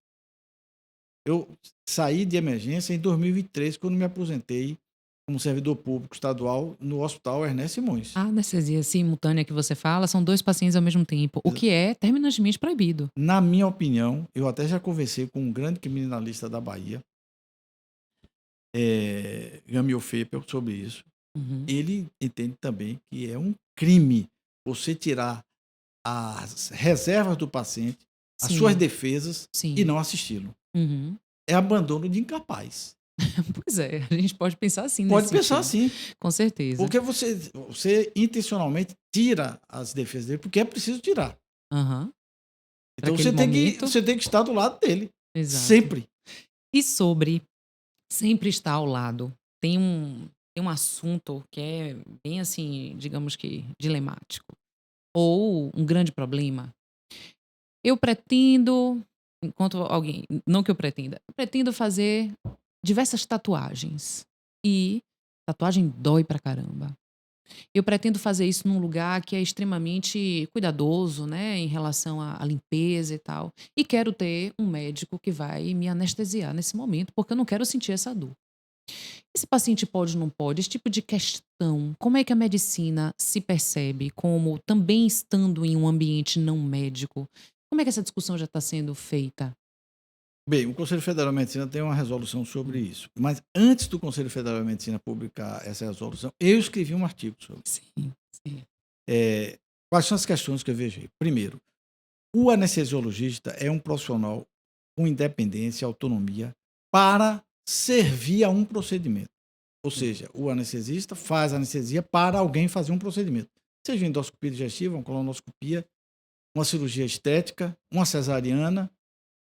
Eu saí de emergência em 2023, quando me aposentei como servidor público estadual no Hospital Ernesto Simões. A anestesia simultânea que você fala são 2 pacientes ao mesmo tempo, o que é terminantemente proibido. Na minha opinião, eu até já conversei com um grande criminalista da Bahia, Gamil Feppel, sobre isso. Uhum. Ele entende também que é um crime você tirar as reservas do paciente, as suas Sim, defesas e sim. não assisti-lo. Uhum. É abandono de incapaz. Pois é, a gente pode pensar assim nesse Pode pensar sentido. assim, Com certeza. porque você intencionalmente tira as defesas dele, porque é preciso tirar. Aham. Para Então aquele momento. você tem que estar do lado dele, Exato. sempre. E sobre sempre estar ao lado, tem um assunto que é bem assim, digamos que dilemático, ou um grande problema. Eu pretendo, enquanto alguém não que eu pretendo fazer diversas tatuagens, e tatuagem dói pra caramba. Eu pretendo fazer isso num lugar que é extremamente cuidadoso, né, em relação à limpeza e tal, e quero ter um médico que vai me anestesiar nesse momento, porque eu não quero sentir essa dor. Esse paciente pode ou não pode? Esse tipo de questão, como é que a medicina se percebe como também estando em um ambiente não médico? Como é que essa discussão já está sendo feita? Bem, o Conselho Federal de Medicina tem uma resolução sobre isso. Mas antes do Conselho Federal de Medicina publicar essa resolução, eu escrevi um artigo sobre. Sim, sim. Quais são as questões que eu vejo aí? Primeiro, o anestesiologista é um profissional com independência, autonomia para servir a um procedimento. Ou seja, o anestesista faz anestesia para alguém fazer um procedimento. Seja endoscopia digestiva, uma colonoscopia, uma cirurgia estética, uma cesariana,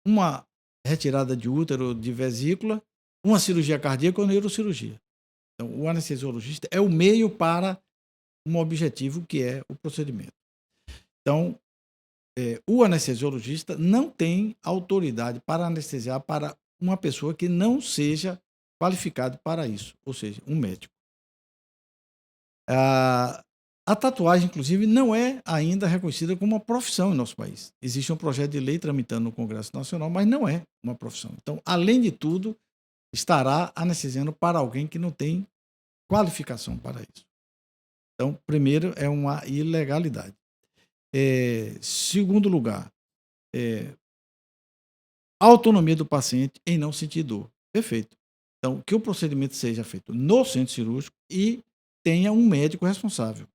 uma retirada de útero, de vesícula, uma cirurgia cardíaca ou neurocirurgia. Então, o anestesiologista é o meio para um objetivo que é o procedimento. Então, o anestesiologista não tem autoridade para anestesiar para uma pessoa que não seja qualificado para isso, ou seja, um médico. A tatuagem, inclusive, não é ainda reconhecida como uma profissão em nosso país. Existe um projeto de lei tramitando no Congresso Nacional, mas não é uma profissão. Então, além de tudo, estará anestesiando para alguém que não tem qualificação para isso. Então, primeiro, é uma ilegalidade. Segundo lugar, a autonomia do paciente em não sentir dor. Perfeito. Então, que o procedimento seja feito no centro cirúrgico e tenha um médico responsável.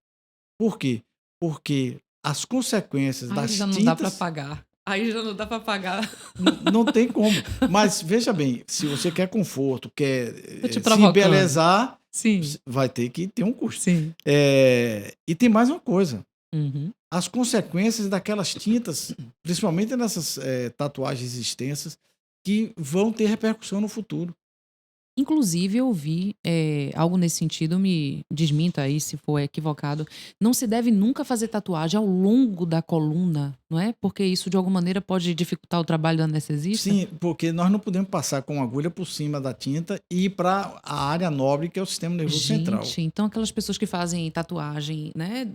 Por quê? Porque as consequências Aí das já não dá para tintas pagar. Aí já não dá para pagar. não tem como. Mas veja bem, se você quer conforto, quer Tô te se provocando. embelezar, Sim, vai ter que ter um custo. sim. E tem mais uma coisa. Uhum. As consequências daquelas tintas, principalmente nessas tatuagens extensas, que vão ter repercussão no futuro. Inclusive eu vi, algo nesse sentido, me desminta aí se for equivocado, não se deve nunca fazer tatuagem ao longo da coluna, não é? Porque isso de alguma maneira pode dificultar o trabalho do anestesista? Sim, porque nós não podemos passar com agulha por cima da tinta e ir para a área nobre, que é o sistema nervoso central. Gente, então aquelas pessoas que fazem tatuagem, né,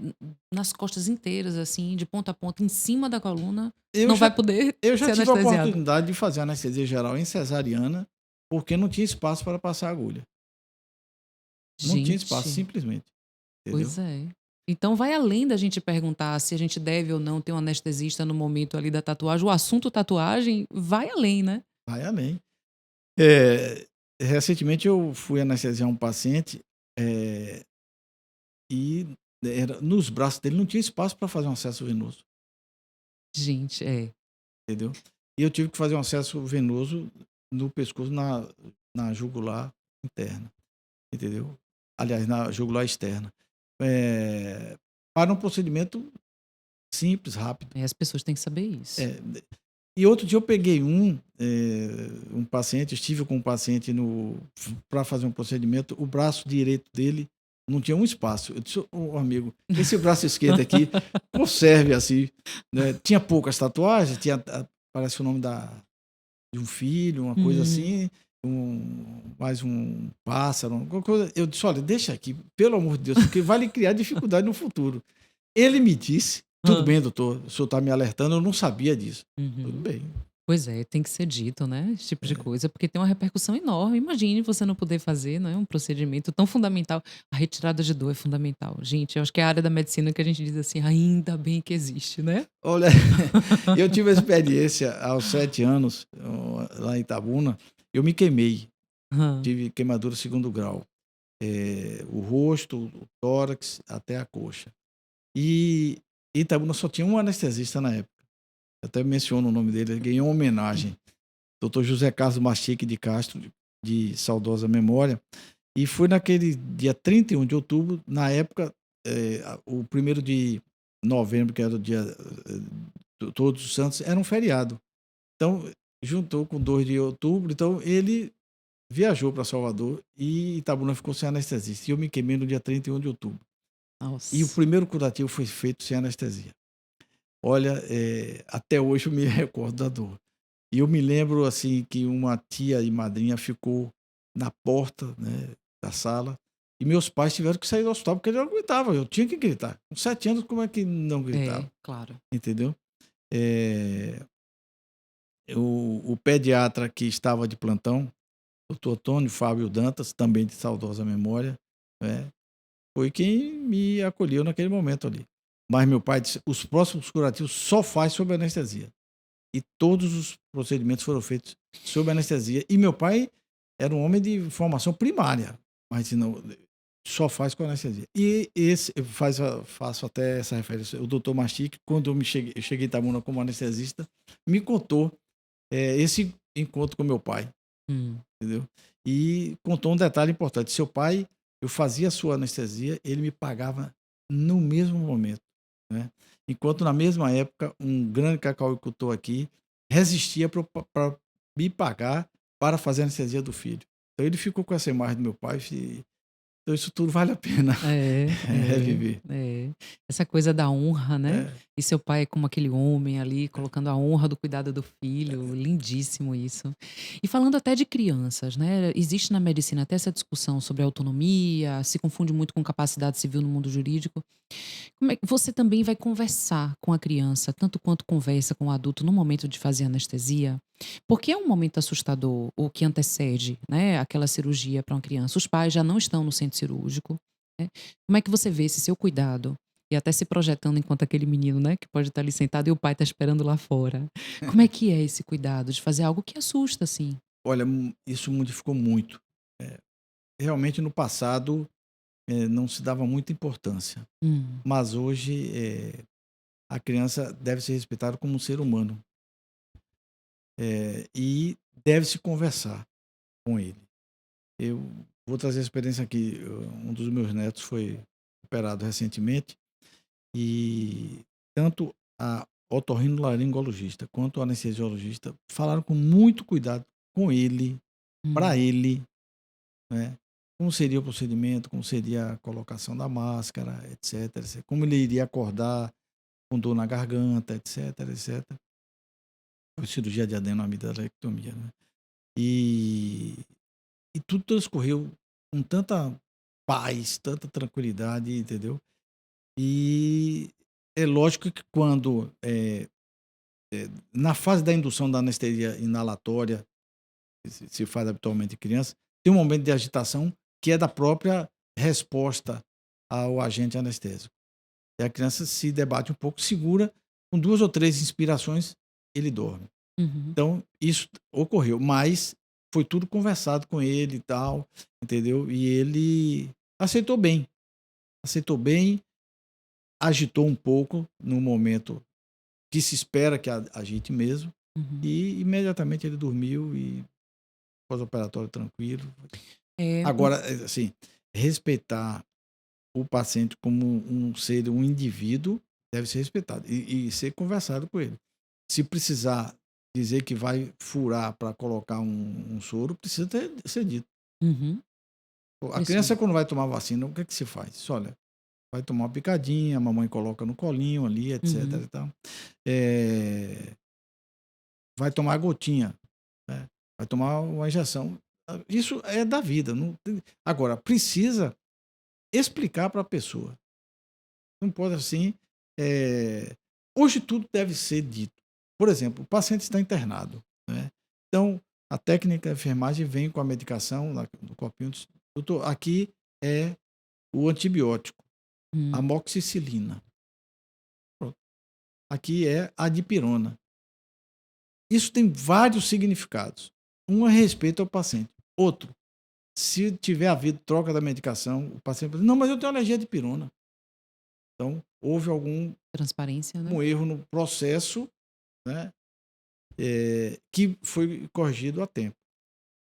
nas costas inteiras, assim, de ponta a ponta, em cima da coluna, Eu não vai já, poder eu já ser tive a anestesiado. oportunidade de fazer anestesia geral em cesariana, porque não tinha espaço para passar agulha. Não tinha espaço, Gente, simplesmente. Entendeu? pois é. Então vai além da gente perguntar se a gente deve ou não ter um anestesista no momento ali da tatuagem. O assunto tatuagem vai além, né? Vai além. É, recentemente eu fui anestesiar um paciente é, e nos braços dele não tinha espaço para fazer um acesso venoso. Gente, é. Entendeu? E eu tive que fazer um acesso venoso no pescoço, na jugular interna. Entendeu? Aliás, na jugular externa. É, para um procedimento simples, rápido. As pessoas têm que saber isso. É, e outro dia eu peguei um paciente, estive com um paciente para fazer um procedimento, o braço direito dele não tinha um espaço. Eu disse, ô amigo, esse braço esquerdo aqui conserve assim. Né? Tinha poucas tatuagens, tinha, parece o nome de um filho, uma coisa Uhum. assim, mais um pássaro, alguma coisa. Eu disse, olha, deixa aqui, pelo amor de Deus, porque vai lhe criar dificuldade no futuro. Ele me disse, tudo Hã. bem, doutor, o senhor está me alertando, eu não sabia disso. Tudo Uhum. bem. Pois é, tem que ser dito, né, esse tipo de coisa, porque tem uma repercussão enorme. Imagine você não poder fazer, né, um procedimento tão fundamental. A retirada de dor é fundamental. Gente, eu acho que é a área da medicina que a gente diz assim: "Ainda bem que existe", né. Olha, eu tive a experiência aos 7 anos, lá em Itabuna, eu me queimei, Hã. tive queimadura segundo grau. O rosto, o tórax, até a coxa. E em Itabuna só tinha um anestesista na época. Eu até menciono o nome dele, ele ganhou uma homenagem. Doutor José Carlos Machique de Castro, de saudosa memória. E foi naquele dia 31 de outubro, na época, o 1º de novembro, que era o dia Todos os Santos, era um feriado. Então, juntou com 2 de outubro, então ele viajou para Salvador e Itabuna ficou sem anestesista. E eu me queimei no dia 31 de outubro. E o Nossa. primeiro curativo foi feito sem anestesia. Olha, até hoje eu me recordo da dor. E eu me lembro, assim, que uma tia e madrinha ficou na porta, né, da sala, e meus pais tiveram que sair do hospital, porque eles não aguentavam, eu tinha que gritar. Com 7 anos, como é que não gritava? É, claro. Entendeu? Eh, o pediatra que estava de plantão, doutor Antônio Fábio Dantas, também de saudosa memória, né, foi quem me acolheu naquele momento ali. Mas meu pai disse: "Os próximos curativos só faz sob anestesia". E todos os procedimentos foram feitos sob anestesia. E meu pai era um homem de formação primária, mas não, só faz com anestesia. E faço até essa referência. O doutor Mastic, quando eu cheguei em Itabuna como anestesista, me contou esse encontro com meu pai, Hum. entendeu? E contou um detalhe importante. Seu pai, eu fazia a sua anestesia, ele me pagava no mesmo momento, né? Enquanto na mesma época, um grande cacauicultor aqui resistia para me pagar para fazer a anestesia do filho. Então ele ficou com essa imagem do meu pai, então isso tudo vale a pena É, é, reviver. é. Essa coisa da honra, né. É. E seu pai é como aquele homem ali, colocando a honra do cuidado do filho, lindíssimo isso. E falando até de crianças, né, existe na medicina até essa discussão sobre autonomia, se confunde muito com capacidade civil no mundo jurídico. Como é que você também vai conversar com a criança, tanto quanto conversa com o adulto no momento de fazer anestesia? Porque é um momento assustador o que antecede, né, aquela cirurgia para uma criança. Os pais já não estão no centro cirúrgico, né. Como é que você vê esse seu cuidado? E até se projetando enquanto aquele menino, né, que pode estar ali sentado e o pai está esperando lá fora. Como é que é esse cuidado de fazer algo que assusta, assim? Olha, isso modificou muito. Eh, Realmente no passado, não se dava muita importância, Hum, mas hoje, a criança deve ser respeitada como um ser humano, e deve-se conversar com ele. Eu vou trazer a experiência aqui, um dos meus netos foi operado recentemente e tanto a otorrinolaringologista quanto o anestesiologista falaram com muito cuidado com ele, para hum, ele, né, como seria o procedimento, como seria a colocação da máscara, etc, como ele iria acordar com dor na garganta, etc. Foi cirurgia de adenoamidalectomia, né. E e tudo transcorreu com tanta paz, tanta tranquilidade, entendeu. E é lógico que quando, na fase da indução da anestesia inalatória, que se faz habitualmente em criança, tem um momento de agitação que é da própria resposta ao agente anestésico. E a criança se debate um pouco, segura, com 2 ou 3 inspirações, ele dorme. uhum, Então isso ocorreu, mas foi tudo conversado com ele e tal, entendeu. E ele aceitou bem, agitou um pouco no momento que se espera que agite mesmo, uhum. e imediatamente ele dormiu e pós-operatório tranquilo. É, Agora, assim, respeitar o paciente como um ser, um indivíduo, deve ser respeitado e ser conversado com ele. Se precisar dizer que vai furar para colocar um soro, precisa ser dito. uhum, Pô, a criança precisa. quando vai tomar vacina, o que é que se faz? Diz: "Olha, vai tomar uma picadinha, a mamãe coloca no colinho ali, etc Uhum, e tal. Eh, Vai tomar a gotinha, né, vai tomar uma injeção". Isso é da vida, não tem agora precisa explicar para a pessoa. Não pode assim, hoje tudo deve ser dito. Por exemplo, o paciente está internado, né, então a técnica de enfermagem vem com a medicação lá do copinho, diz: "Doutor, aqui é o antibiótico, hum, amoxicilina. Pronto, aqui é a dipirona". Isso tem vários significados. Um é respeito ao paciente. Outro, se tiver havido troca da medicação, o paciente fala: "Não, mas eu tenho alergia à dipirona". Então, houve algum transparência, né? um erro no processo, né, que foi corrigido a tempo.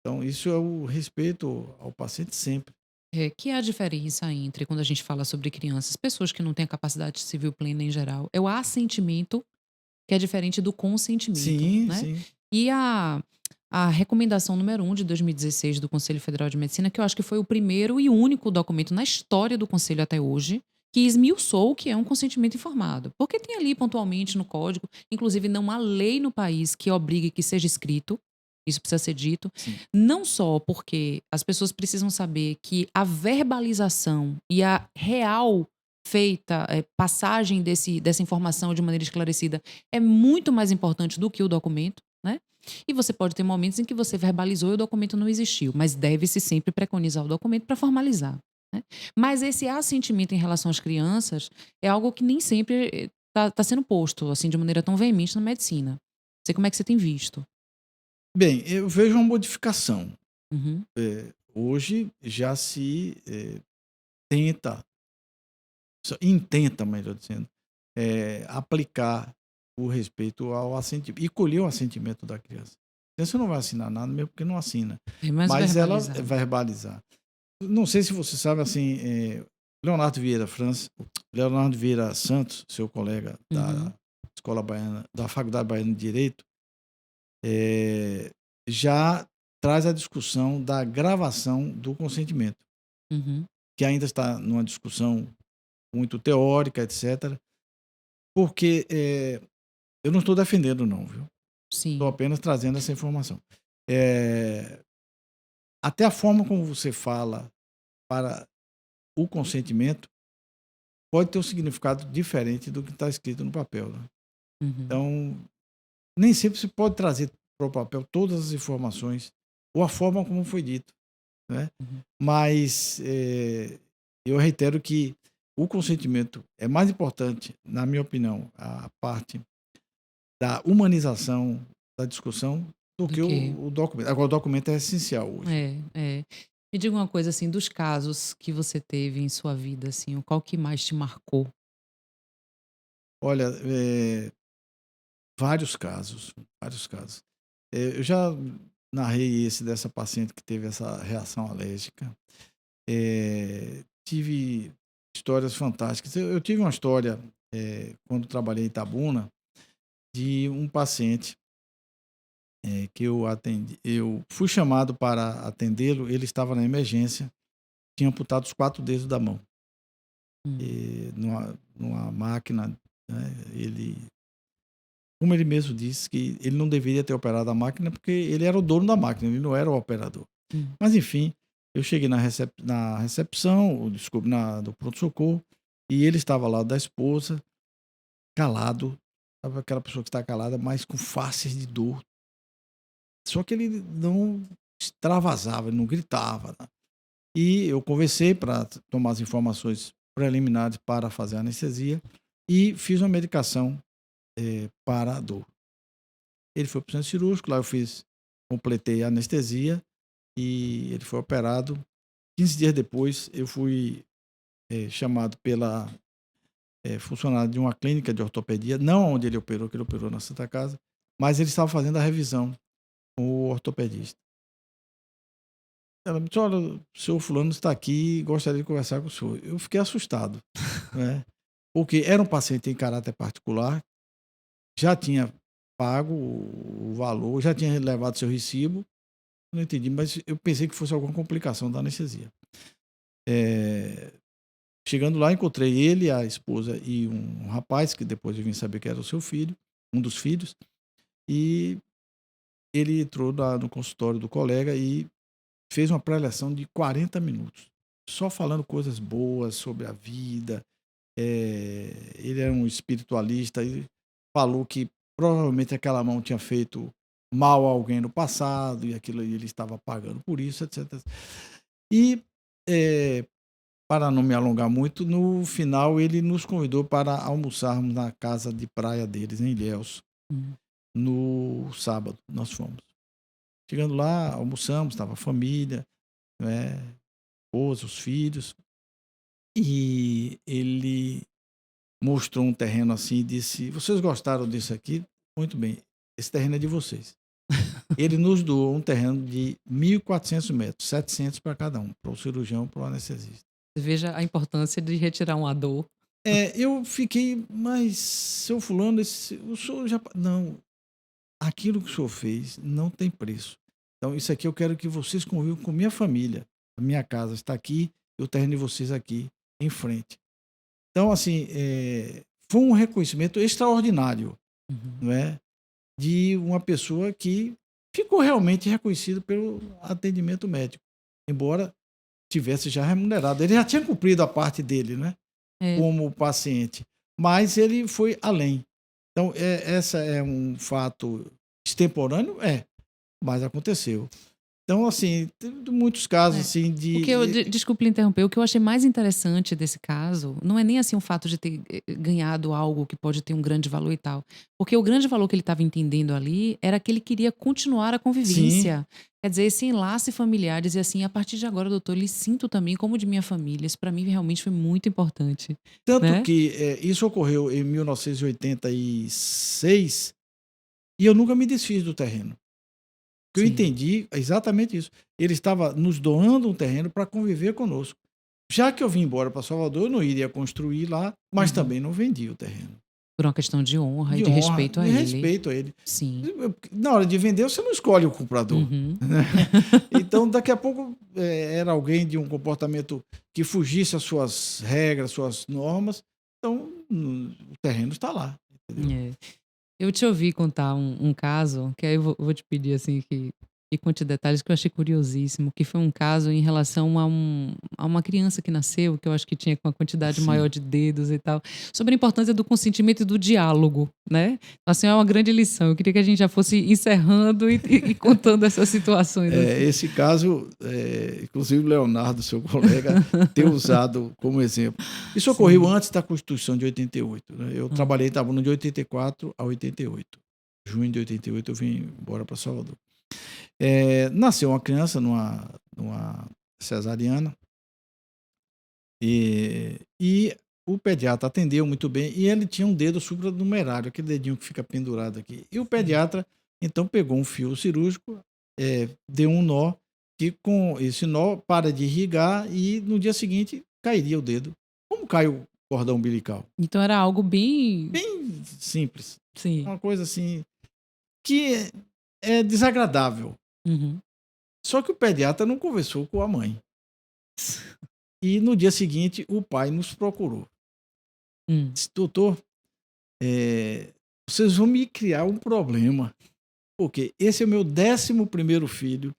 Então, isso é o respeito ao paciente sempre. É, que é a diferença entre quando a gente fala sobre crianças, pessoas que não têm a capacidade civil plena em geral, é o assentimento, que é diferente do consentimento, Sim, né. sim. E a recomendação número 1 de 2016 do Conselho Federal de Medicina, que eu acho que foi o primeiro e único documento na história do conselho até hoje, que esmiuçou o que é um consentimento informado. Porque tem ali pontualmente no código, inclusive não há lei no país que obrigue que seja escrito, isso precisa ser dito, Sim. não só porque as pessoas precisam saber que a verbalização e a real passagem dessa informação de maneira esclarecida é muito mais importante do que o documento, né. E você pode ter momentos em que você verbalizou e o documento não existiu, mas deve-se sempre preconizar o documento para formalizar, né. Mas esse assentimento em relação às crianças é algo que nem sempre está sendo posto, assim, de maneira tão veemente na medicina. Não sei como é que você tem visto. Bem, eu vejo uma modificação. Uhum, Hoje já se, tenta, intenta, melhor dizendo, aplicar o respeito ao assentimento e colher o assentimento da criança. A criança não vai assinar nada mesmo porque não assina, é mais mas ela verbalizar. verbalizar. Não sei se você sabe, assim, Leonardo Vieira França, Leonardo Vieira Santos, seu colega da Uhum, Escola Baiana da Faculdade Baiana de Direito, já traz a discussão da gravação do consentimento, Uhum. que ainda está numa discussão muito teórica, etc. Porque eu não estou defendendo, não, viu? Estou Sim. apenas trazendo essa informação. Eh, Até a forma como você fala para o consentimento pode ter um significado diferente do que está escrito no papel, né? Uhum. Então, nem sempre se pode trazer para o papel todas as informações ou a forma como foi dito, né? Uhum. Mas eu reitero que o consentimento é mais importante, na minha opinião, a parte da humanização da discussão do Do que que o documento. Agora, o documento é essencial hoje. é, é. Me diga uma coisa, assim, dos casos que você teve em sua vida, assim, o qual que mais te marcou? Olha, vários casos, vários casos. Eu já narrei esse dessa paciente que teve essa reação alérgica. Tive histórias fantásticas. Eu tive uma história, quando trabalhei em Itabuna, de um paciente, que eu atendi. Eu fui chamado para atendê-lo, ele estava na emergência, tinha amputado os 4 dedos da mão. Hum. Numa máquina, né, ele, como ele mesmo disse, que ele não deveria ter operado a máquina, porque ele era o dono da máquina, ele não era o operador. Hum. Mas enfim, eu cheguei na recepção, ou desculpe, do pronto-socorro, e ele estava ao lado da esposa, calado, sabe aquela pessoa que está calada, mas com faces de dor. Só que ele não extravasava, ele não gritava, né. E eu conversei para tomar as informações preliminares para fazer a anestesia e fiz uma medicação, para a dor. Ele foi para o centro cirúrgico, lá eu completei a anestesia e ele foi operado. 15 dias depois eu fui, chamado pela, funcionária de uma clínica de ortopedia, não onde ele operou, que ele operou na Santa Casa, mas ele estava fazendo a revisão com o ortopedista. Ela me disse: "Olha, o senhor fulano está aqui e gostaria de conversar com o senhor". Eu fiquei assustado, né, porque era um paciente em caráter particular, já tinha pago o valor, já tinha levado seu recibo, não entendi, mas eu pensei que fosse alguma complicação da anestesia. Eh, Chegando lá, encontrei ele, a esposa e um rapaz, que depois eu vim saber que era o seu filho, um dos filhos, e ele entrou no consultório do colega e fez uma preleção de 40 minutos, só falando coisas boas sobre a vida. Ele era um espiritualista e falou que provavelmente aquela mão tinha feito mal a alguém no passado e aquilo aí ele estava pagando por isso, etc. E, eh, para não me alongar muito, no final ele nos convidou para almoçarmos na casa de praia deles, em Ilhéus, Hum. no sábado. Nós fomos. Chegando lá, almoçamos, estava a família, né, esposa, os filhos, e ele mostrou um terreno assim e disse: "Vocês gostaram disso aqui? Muito bem, esse terreno é de vocês". Ele nos doou um terreno de 1.400 metros, 700 para cada um, para o cirurgião, para o anestesista. Veja a importância de retirar uma dor. Eu fiquei: "Mas, seu fulano, o senhor já não, aquilo que o senhor fez não tem preço. Então isso aqui eu quero que vocês convivam com minha família. A minha casa está aqui e o terreno de vocês aqui em frente". Então assim, foi um reconhecimento extraordinário, Uhum. não é, de uma pessoa que ficou realmente reconhecido pelo atendimento médico, embora tivesse já remunerado. Ele já tinha cumprido a parte dele, né, É. como paciente, mas ele foi além. Então, essa é um fato extemporâneo? É, mas aconteceu. Então, assim, teve muitos casos, É. assim, O que eu de desculpe lhe interromper, o que eu achei mais interessante desse caso, não é nem assim o fato de ter, ganhado algo que pode ter um grande valor e tal, porque o grande valor que ele estava entendendo ali, era que ele queria continuar a sim, convivência. Quer dizer, esse enlace familiar, dizer assim: "A partir de agora, doutor, eu lhe sinto também como de minha família", isso para mim realmente foi muito importante, tanto né. que, isso ocorreu em 1986 e eu nunca me desfiz do terreno. Que eu Sim. entendi exatamente isso. Ele estava nos doando um terreno para conviver conosco. Já que eu vim embora para Salvador, eu não iria construir lá, mas Uhum. também não vendi o terreno. Por uma questão de honra e de de honra, respeito a de ele. respeito a ele. Sim. Na hora de vender, você não escolhe o comprador, Uhum. né. Então, daqui a pouco, era alguém de um comportamento que fugisse às suas regras, suas normas, então, o terreno está lá, entendeu. É. Eu te ouvi contar um caso, que aí eu vou te pedir, assim, que conte detalhes, que eu achei curiosíssimo, que foi um caso em relação a uma criança que nasceu, que eu acho que tinha com uma quantidade maior Sim. de dedos e tal, sobre a importância do consentimento e do diálogo, né. Assim, é uma grande lição. Eu queria que a gente já fosse encerrando e contando essas situações, assim. Esse caso, inclusive o Leonardo, seu colega, ter usado como exemplo. Isso ocorreu Sim. antes da Constituição de 88, né. Eu Hã. trabalhei, estava no de 84 a 88. Junho de 88 eu vim embora para Salvador. Nasceu uma criança numa cesariana, e o pediatra atendeu muito bem, e ele tinha um dedo supranumerário, aquele dedinho que fica pendurado aqui. E o Sim. pediatra, então, pegou um fio cirúrgico, deu um nó, que com esse nó para de irrigar e no dia seguinte cairia o dedo. Como cai o cordão umbilical? Então era algo bem Bem simples, sim. uma coisa assim que é desagradável. Uhum. Só que o pediatra não conversou com a mãe. E no dia seguinte o pai nos procurou. Hum. Disse: "Doutor, eh, vocês vão me criar um problema, porque esse é o meu 11º filho,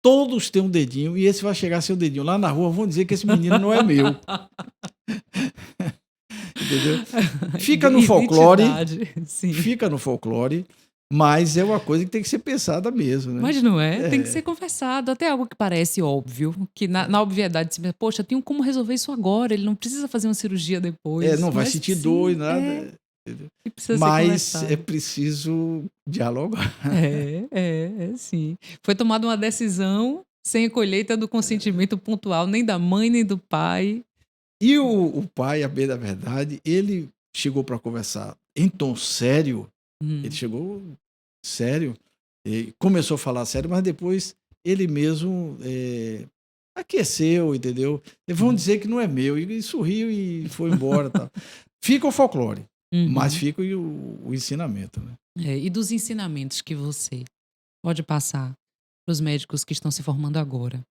todos têm um dedinho e esse vai chegar sem o dedinho. Lá na rua vão dizer que esse menino não é meu", entendeu. Fica no folclore, Identidade, sim. fica no folclore, mas é uma coisa que tem que ser pensada mesmo, né. Mas não é? Tem que ser É, conversado. Até algo que parece óbvio, que na obviedade, você pensa, poxa, eu tenho como resolver isso agora, ele não precisa fazer uma cirurgia depois. não vai Mas sentir dor e sim, nada, entendeu. que precisa ser Mas é conversado. preciso dialogar. É sim. Foi tomada uma decisão sem a colheita do consentimento pontual, nem da mãe, nem do pai. E o pai, a bem da verdade, ele chegou para conversar em tom sério, ele Hum, chegou sério, e começou a falar sério, mas depois ele mesmo, aqueceu, entendeu. E vão uhum, dizer que não é meu, e sorriu e foi embora, tal. Fica o folclore, mas uhum. fica o ensinamento, né. É, e dos ensinamentos que você pode passar para os médicos que estão se formando agora,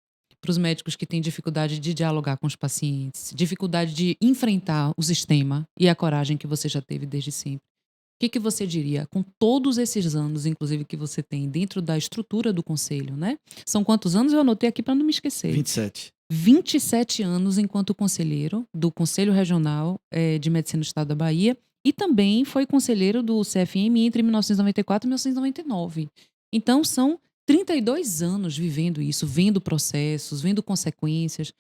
para os médicos que têm dificuldade de dialogar com os pacientes, dificuldade de enfrentar o sistema e a coragem que você já teve desde sempre. O que que você diria, com todos esses anos, inclusive, que você tem dentro da estrutura do conselho, né? São quantos anos? Eu anotei aqui para não me esquecer. 27. 27 anos enquanto conselheiro do Conselho Regional de Medicina do Estado da Bahia e também foi conselheiro do CFM entre 1994 e 1999. Então são 32 anos vivendo isso, vendo processos, vendo consequências. O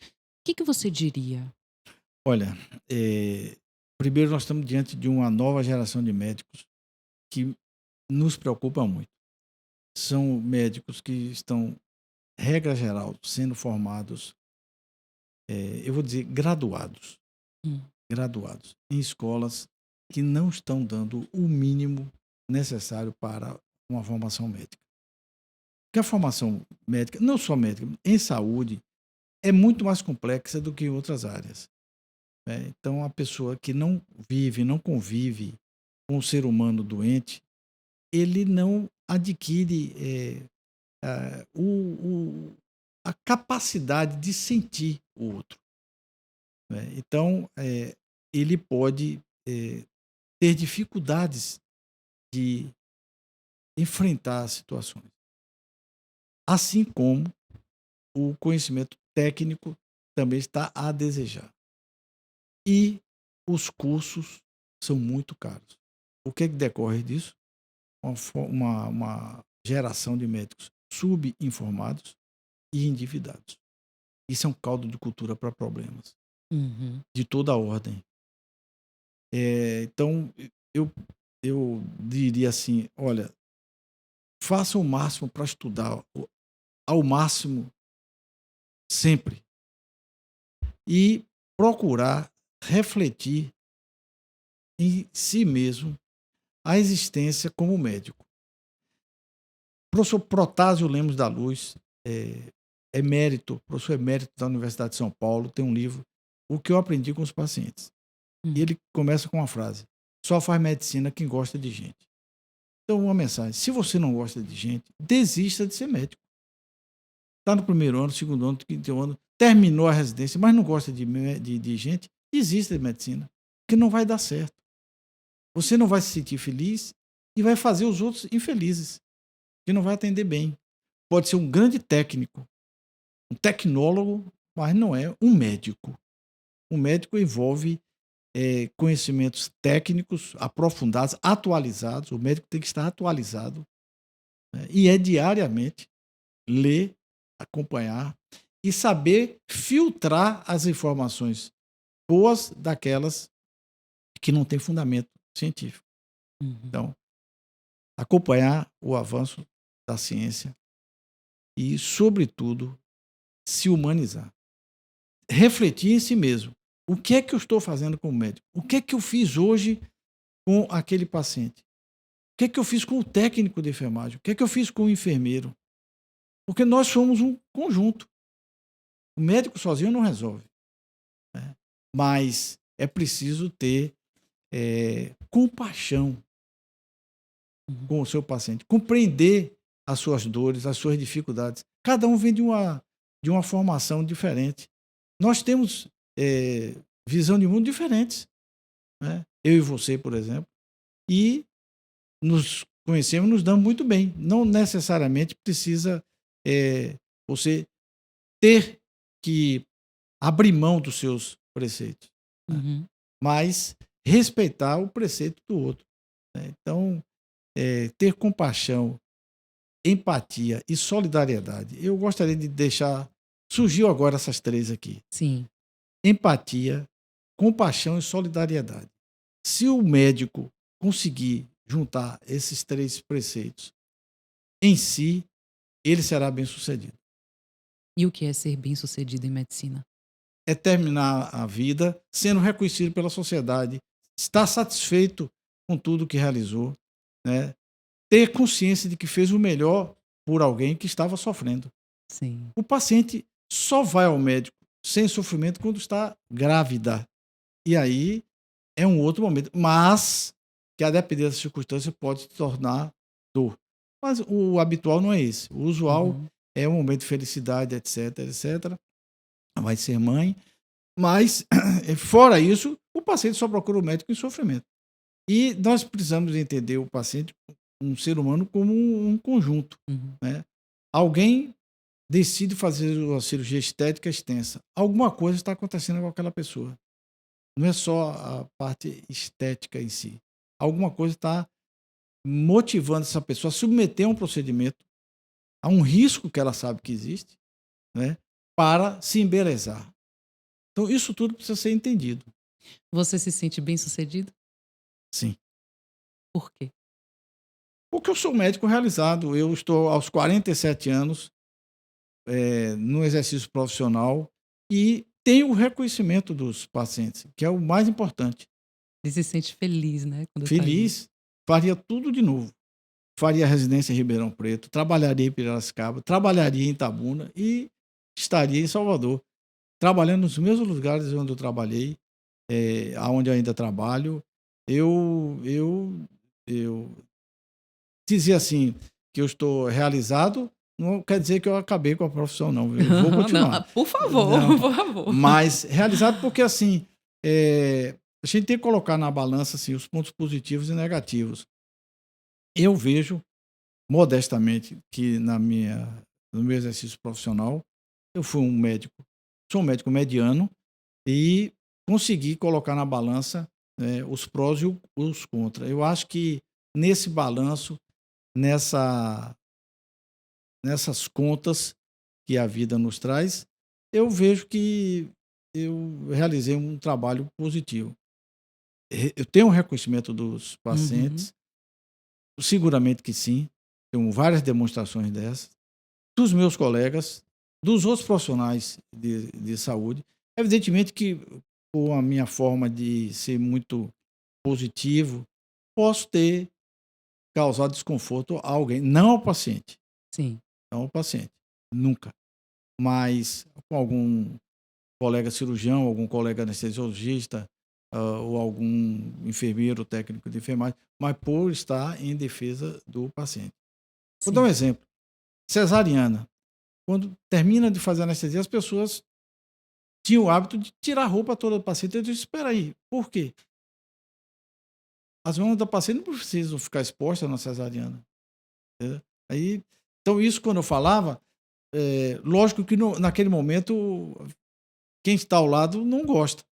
que que você diria? Olha, primeiro nós estamos diante de uma nova geração de médicos que nos preocupa muito. São médicos que estão, regra geral, sendo formados, eu vou dizer graduados, Hum, graduados em escolas que não estão dando o mínimo necessário para uma formação médica. Porque a formação médica, não só médica, em saúde, é muito mais complexa do que em outras áreas, né. Então a pessoa que não vive, não convive com o ser humano doente, ele não adquire, a capacidade de sentir o outro, né. Então, ele pode, ter dificuldades de enfrentar as situações. Assim como o conhecimento técnico também está a desejar. E os cursos são muito caros. O que é que decorre disso? Uma geração de médicos subinformados e endividados. Isso é um caldo de cultura para problemas uhum, de toda a ordem. Então, eu eu diria assim: "Olha, faça o máximo para estudar ao máximo sempre e procurar refletir em si mesmo a existência como médico". Professor Protásio Lemos da Luz, professor emérito da Universidade de São Paulo, tem um livro, "O que eu aprendi com os pacientes". E hum, ele começa com uma frase: só faz medicina quem gosta de gente. Então, uma mensagem: se você não gosta de gente, desista de ser médico. Está no primeiro ano, segundo ano, quinto ano, terminou a residência, mas não gosta de gente, desista de medicina, porque não vai dar certo. Você não vai se sentir feliz e vai fazer os outros infelizes, que não vai atender bem. Pode ser um grande técnico, um tecnólogo, mas não é um médico. Um médico envolve conhecimentos técnicos aprofundados, atualizados. O médico tem que estar atualizado, né? E é diariamente ler, acompanhar e saber filtrar as informações boas daquelas que não têm fundamento científico. Uhum. Então, acompanhar o avanço da ciência e, sobretudo, se humanizar. Refletir em si mesmo. O que é que eu estou fazendo como médico? O que é que eu fiz hoje com aquele paciente? O que é que eu fiz com o técnico de enfermagem? O que é que eu fiz com o enfermeiro? Porque nós somos um conjunto. O médico sozinho não resolve, né? Mas é preciso ter compaixão Uhum. com o seu paciente, compreender as suas dores, as suas dificuldades. Cada um vem de uma formação diferente. Nós temos visão de mundo diferentes, né? Eu e você, por exemplo, e nos conhecemos, nos damos muito bem. Não necessariamente precisa você ter que abrir mão dos seus preceitos, né? Uhum. Mas respeitar o preceito do outro, né? Então, ter compaixão, empatia e solidariedade. Eu gostaria de deixar. Surgiu agora essas três aqui: Sim. empatia, compaixão e solidariedade. Se o médico conseguir juntar esses três preceitos em si, ele será bem-sucedido. E o que é ser bem-sucedido em medicina? É terminar a vida sendo reconhecido pela sociedade, estar satisfeito com tudo que realizou, né? Ter consciência de que fez o melhor por alguém que estava sofrendo. Sim. O paciente só vai ao médico sem sofrimento quando está grávida. E aí é um outro momento. Mas, que a depender das circunstâncias, pode se tornar dor. Mas o habitual não é esse. O usual Uhum. é um momento de felicidade, etc, etc. Vai ser mãe. Mas, fora isso, o paciente só procura o médico em sofrimento. E nós precisamos entender o paciente, um ser humano, como um conjunto, Uhum. né? Alguém decide fazer uma cirurgia estética extensa. Alguma coisa está acontecendo com aquela pessoa. Não é só a parte estética em si. Alguma coisa está motivando essa pessoa a submeter a um procedimento, a um risco que ela sabe que existe, né, para se embelezar. Então, isso tudo precisa ser entendido. Você se sente bem-sucedido? Sim. Por quê? Porque eu sou médico realizado. Eu estou aos 47 anos, no exercício profissional e tenho o reconhecimento dos pacientes, que é o mais importante. Você se sente feliz, né, quando faz isso. Feliz, faria tudo de novo. Faria residência em Ribeirão Preto, trabalharia em Piracicaba, trabalharia em Itabuna e estaria em Salvador, trabalhando nos mesmos lugares onde eu trabalhei, aonde eu ainda trabalho. Eu dizer assim que eu estou realizado, não quer dizer que eu acabei com a profissão, não. Eu vou Não, continuar. por favor, Não, por favor. mas realizado porque assim, a gente tem que colocar na balança assim, os pontos positivos e negativos. Eu vejo modestamente que no meu exercício profissional, eu fui um médico, sou um médico mediano e consegui colocar na balança, os prós e os contras. Eu acho que nesse balanço, nessa, nessas contas que a vida nos traz, eu vejo que eu realizei um trabalho positivo. Eu tenho um reconhecimento dos Uhum. pacientes, seguramente que sim, tenho várias demonstrações dessas, dos meus colegas, dos outros profissionais de saúde. Evidentemente que, com a minha forma de ser muito positivo, posso ter causado desconforto a alguém, não ao paciente, Sim. não ao paciente, nunca. Mas com algum colega cirurgião, algum colega anestesiologista, ou algum enfermeiro ou técnico de enfermagem, mas por estar em defesa do paciente. Vou dar um Sim. exemplo. Cesariana. Quando termina de fazer a anestesia, as pessoas tinham o hábito de tirar a roupa toda do paciente. Eu disse: espera aí, por quê? As mãos da paciente não precisam ficar expostas na cesariana. Entendeu? Aí, então, isso quando eu falava, lógico que naquele momento quem está ao lado não gosta,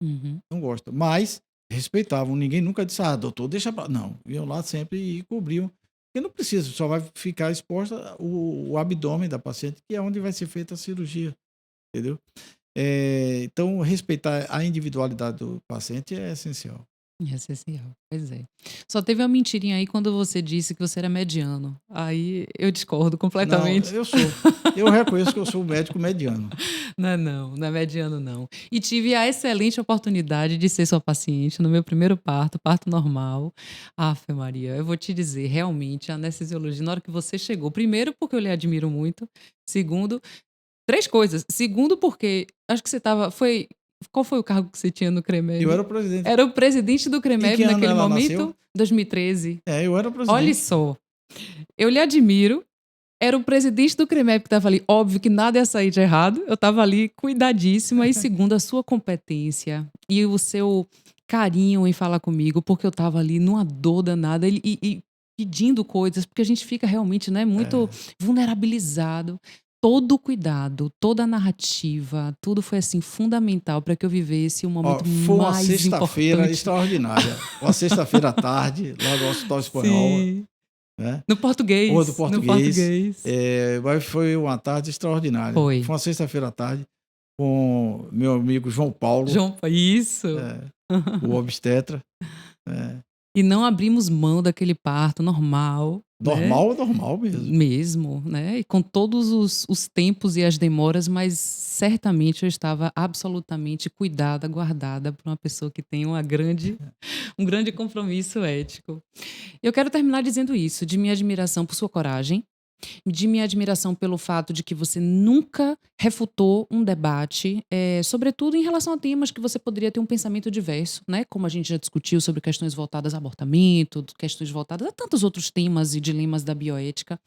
Uhum. não gosta, mas respeitavam. Ninguém nunca disse: ah, doutor, deixa pra... Não, iam lá sempre e cobriam. Porque não precisa, só vai ficar exposta o abdômen da paciente, que é onde vai ser feita a cirurgia, entendeu? Então, respeitar a individualidade do paciente é essencial. Essencial, pois é. Só teve uma mentirinha aí quando você disse que você era mediano. Aí eu discordo Não, completamente. eu sou. Eu reconheço que eu sou um médico mediano. Não, não é mediano não. E tive a excelente oportunidade de ser sua paciente no meu primeiro parto, parto normal. Afe Maria, eu vou te dizer, realmente, a anestesiologia, na hora que você chegou, primeiro porque eu lhe admiro muito, segundo, 3 coisas. Segundo porque acho que você estava qual foi o cargo que você tinha no Eu CREMEB? era o presidente. Era o presidente do Em que CREMEB ano naquele ela momento? nasceu? 2013. Eu era o Olhe presidente. só, eu lhe admiro, era o presidente do CREMEB que estava ali. Óbvio que nada ia sair de errado. Eu estava ali cuidadíssima. E segundo, a sua competência e o seu carinho em falar comigo, porque eu estava ali numa dor danada e pedindo coisas, porque a gente fica realmente, né, muito É. vulnerabilizado. Todo o cuidado, toda a narrativa, tudo foi assim fundamental para que eu vivesse o momento Foi uma mais sexta-feira importante. extraordinária. Uma sexta-feira à tarde, lá no Hospital Espanhol, Sim. né? No Rua do português, no Português. português. Mas foi uma tarde extraordinária. Foi. Foi uma sexta-feira à tarde com meu amigo João Paulo, Isso. o obstetra. É. E não abrimos mão daquele parto normal, né, Normal, normal mesmo. mesmo, né, e com todos os tempos e as demoras, mas certamente eu estava absolutamente cuidada, guardada por uma pessoa que tem um grande compromisso ético. Eu quero terminar dizendo isso, de minha admiração por sua coragem, de minha admiração pelo fato de que você nunca refutou um debate, sobretudo em relação a temas que você poderia ter um pensamento diverso, né? Como a gente já discutiu sobre questões voltadas a abortamento, questões voltadas a tantos outros temas e dilemas da bioética,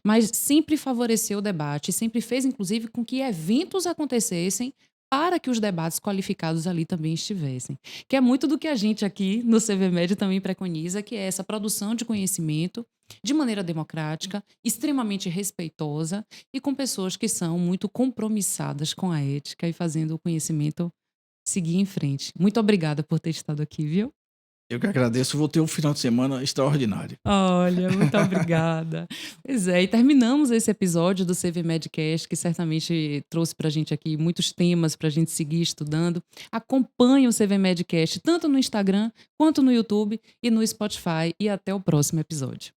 mas sempre favoreceu o debate, sempre fez, inclusive, com que eventos acontecessem para que os debates qualificados ali também estivessem. Que é muito do que a gente aqui no CVMed também preconiza, que é essa produção de conhecimento de maneira democrática, extremamente respeitosa e com pessoas que são muito compromissadas com a ética e fazendo o conhecimento seguir em frente. Muito obrigada por ter estado aqui, viu? Eu que agradeço. Vou ter um final de semana extraordinário. Olha, muito obrigada. Pois é, e terminamos esse episódio do CV Medcast, que certamente trouxe pra gente aqui muitos temas pra gente seguir estudando. Acompanhe o CV Medcast tanto no Instagram, quanto no YouTube e no Spotify. E até o próximo episódio.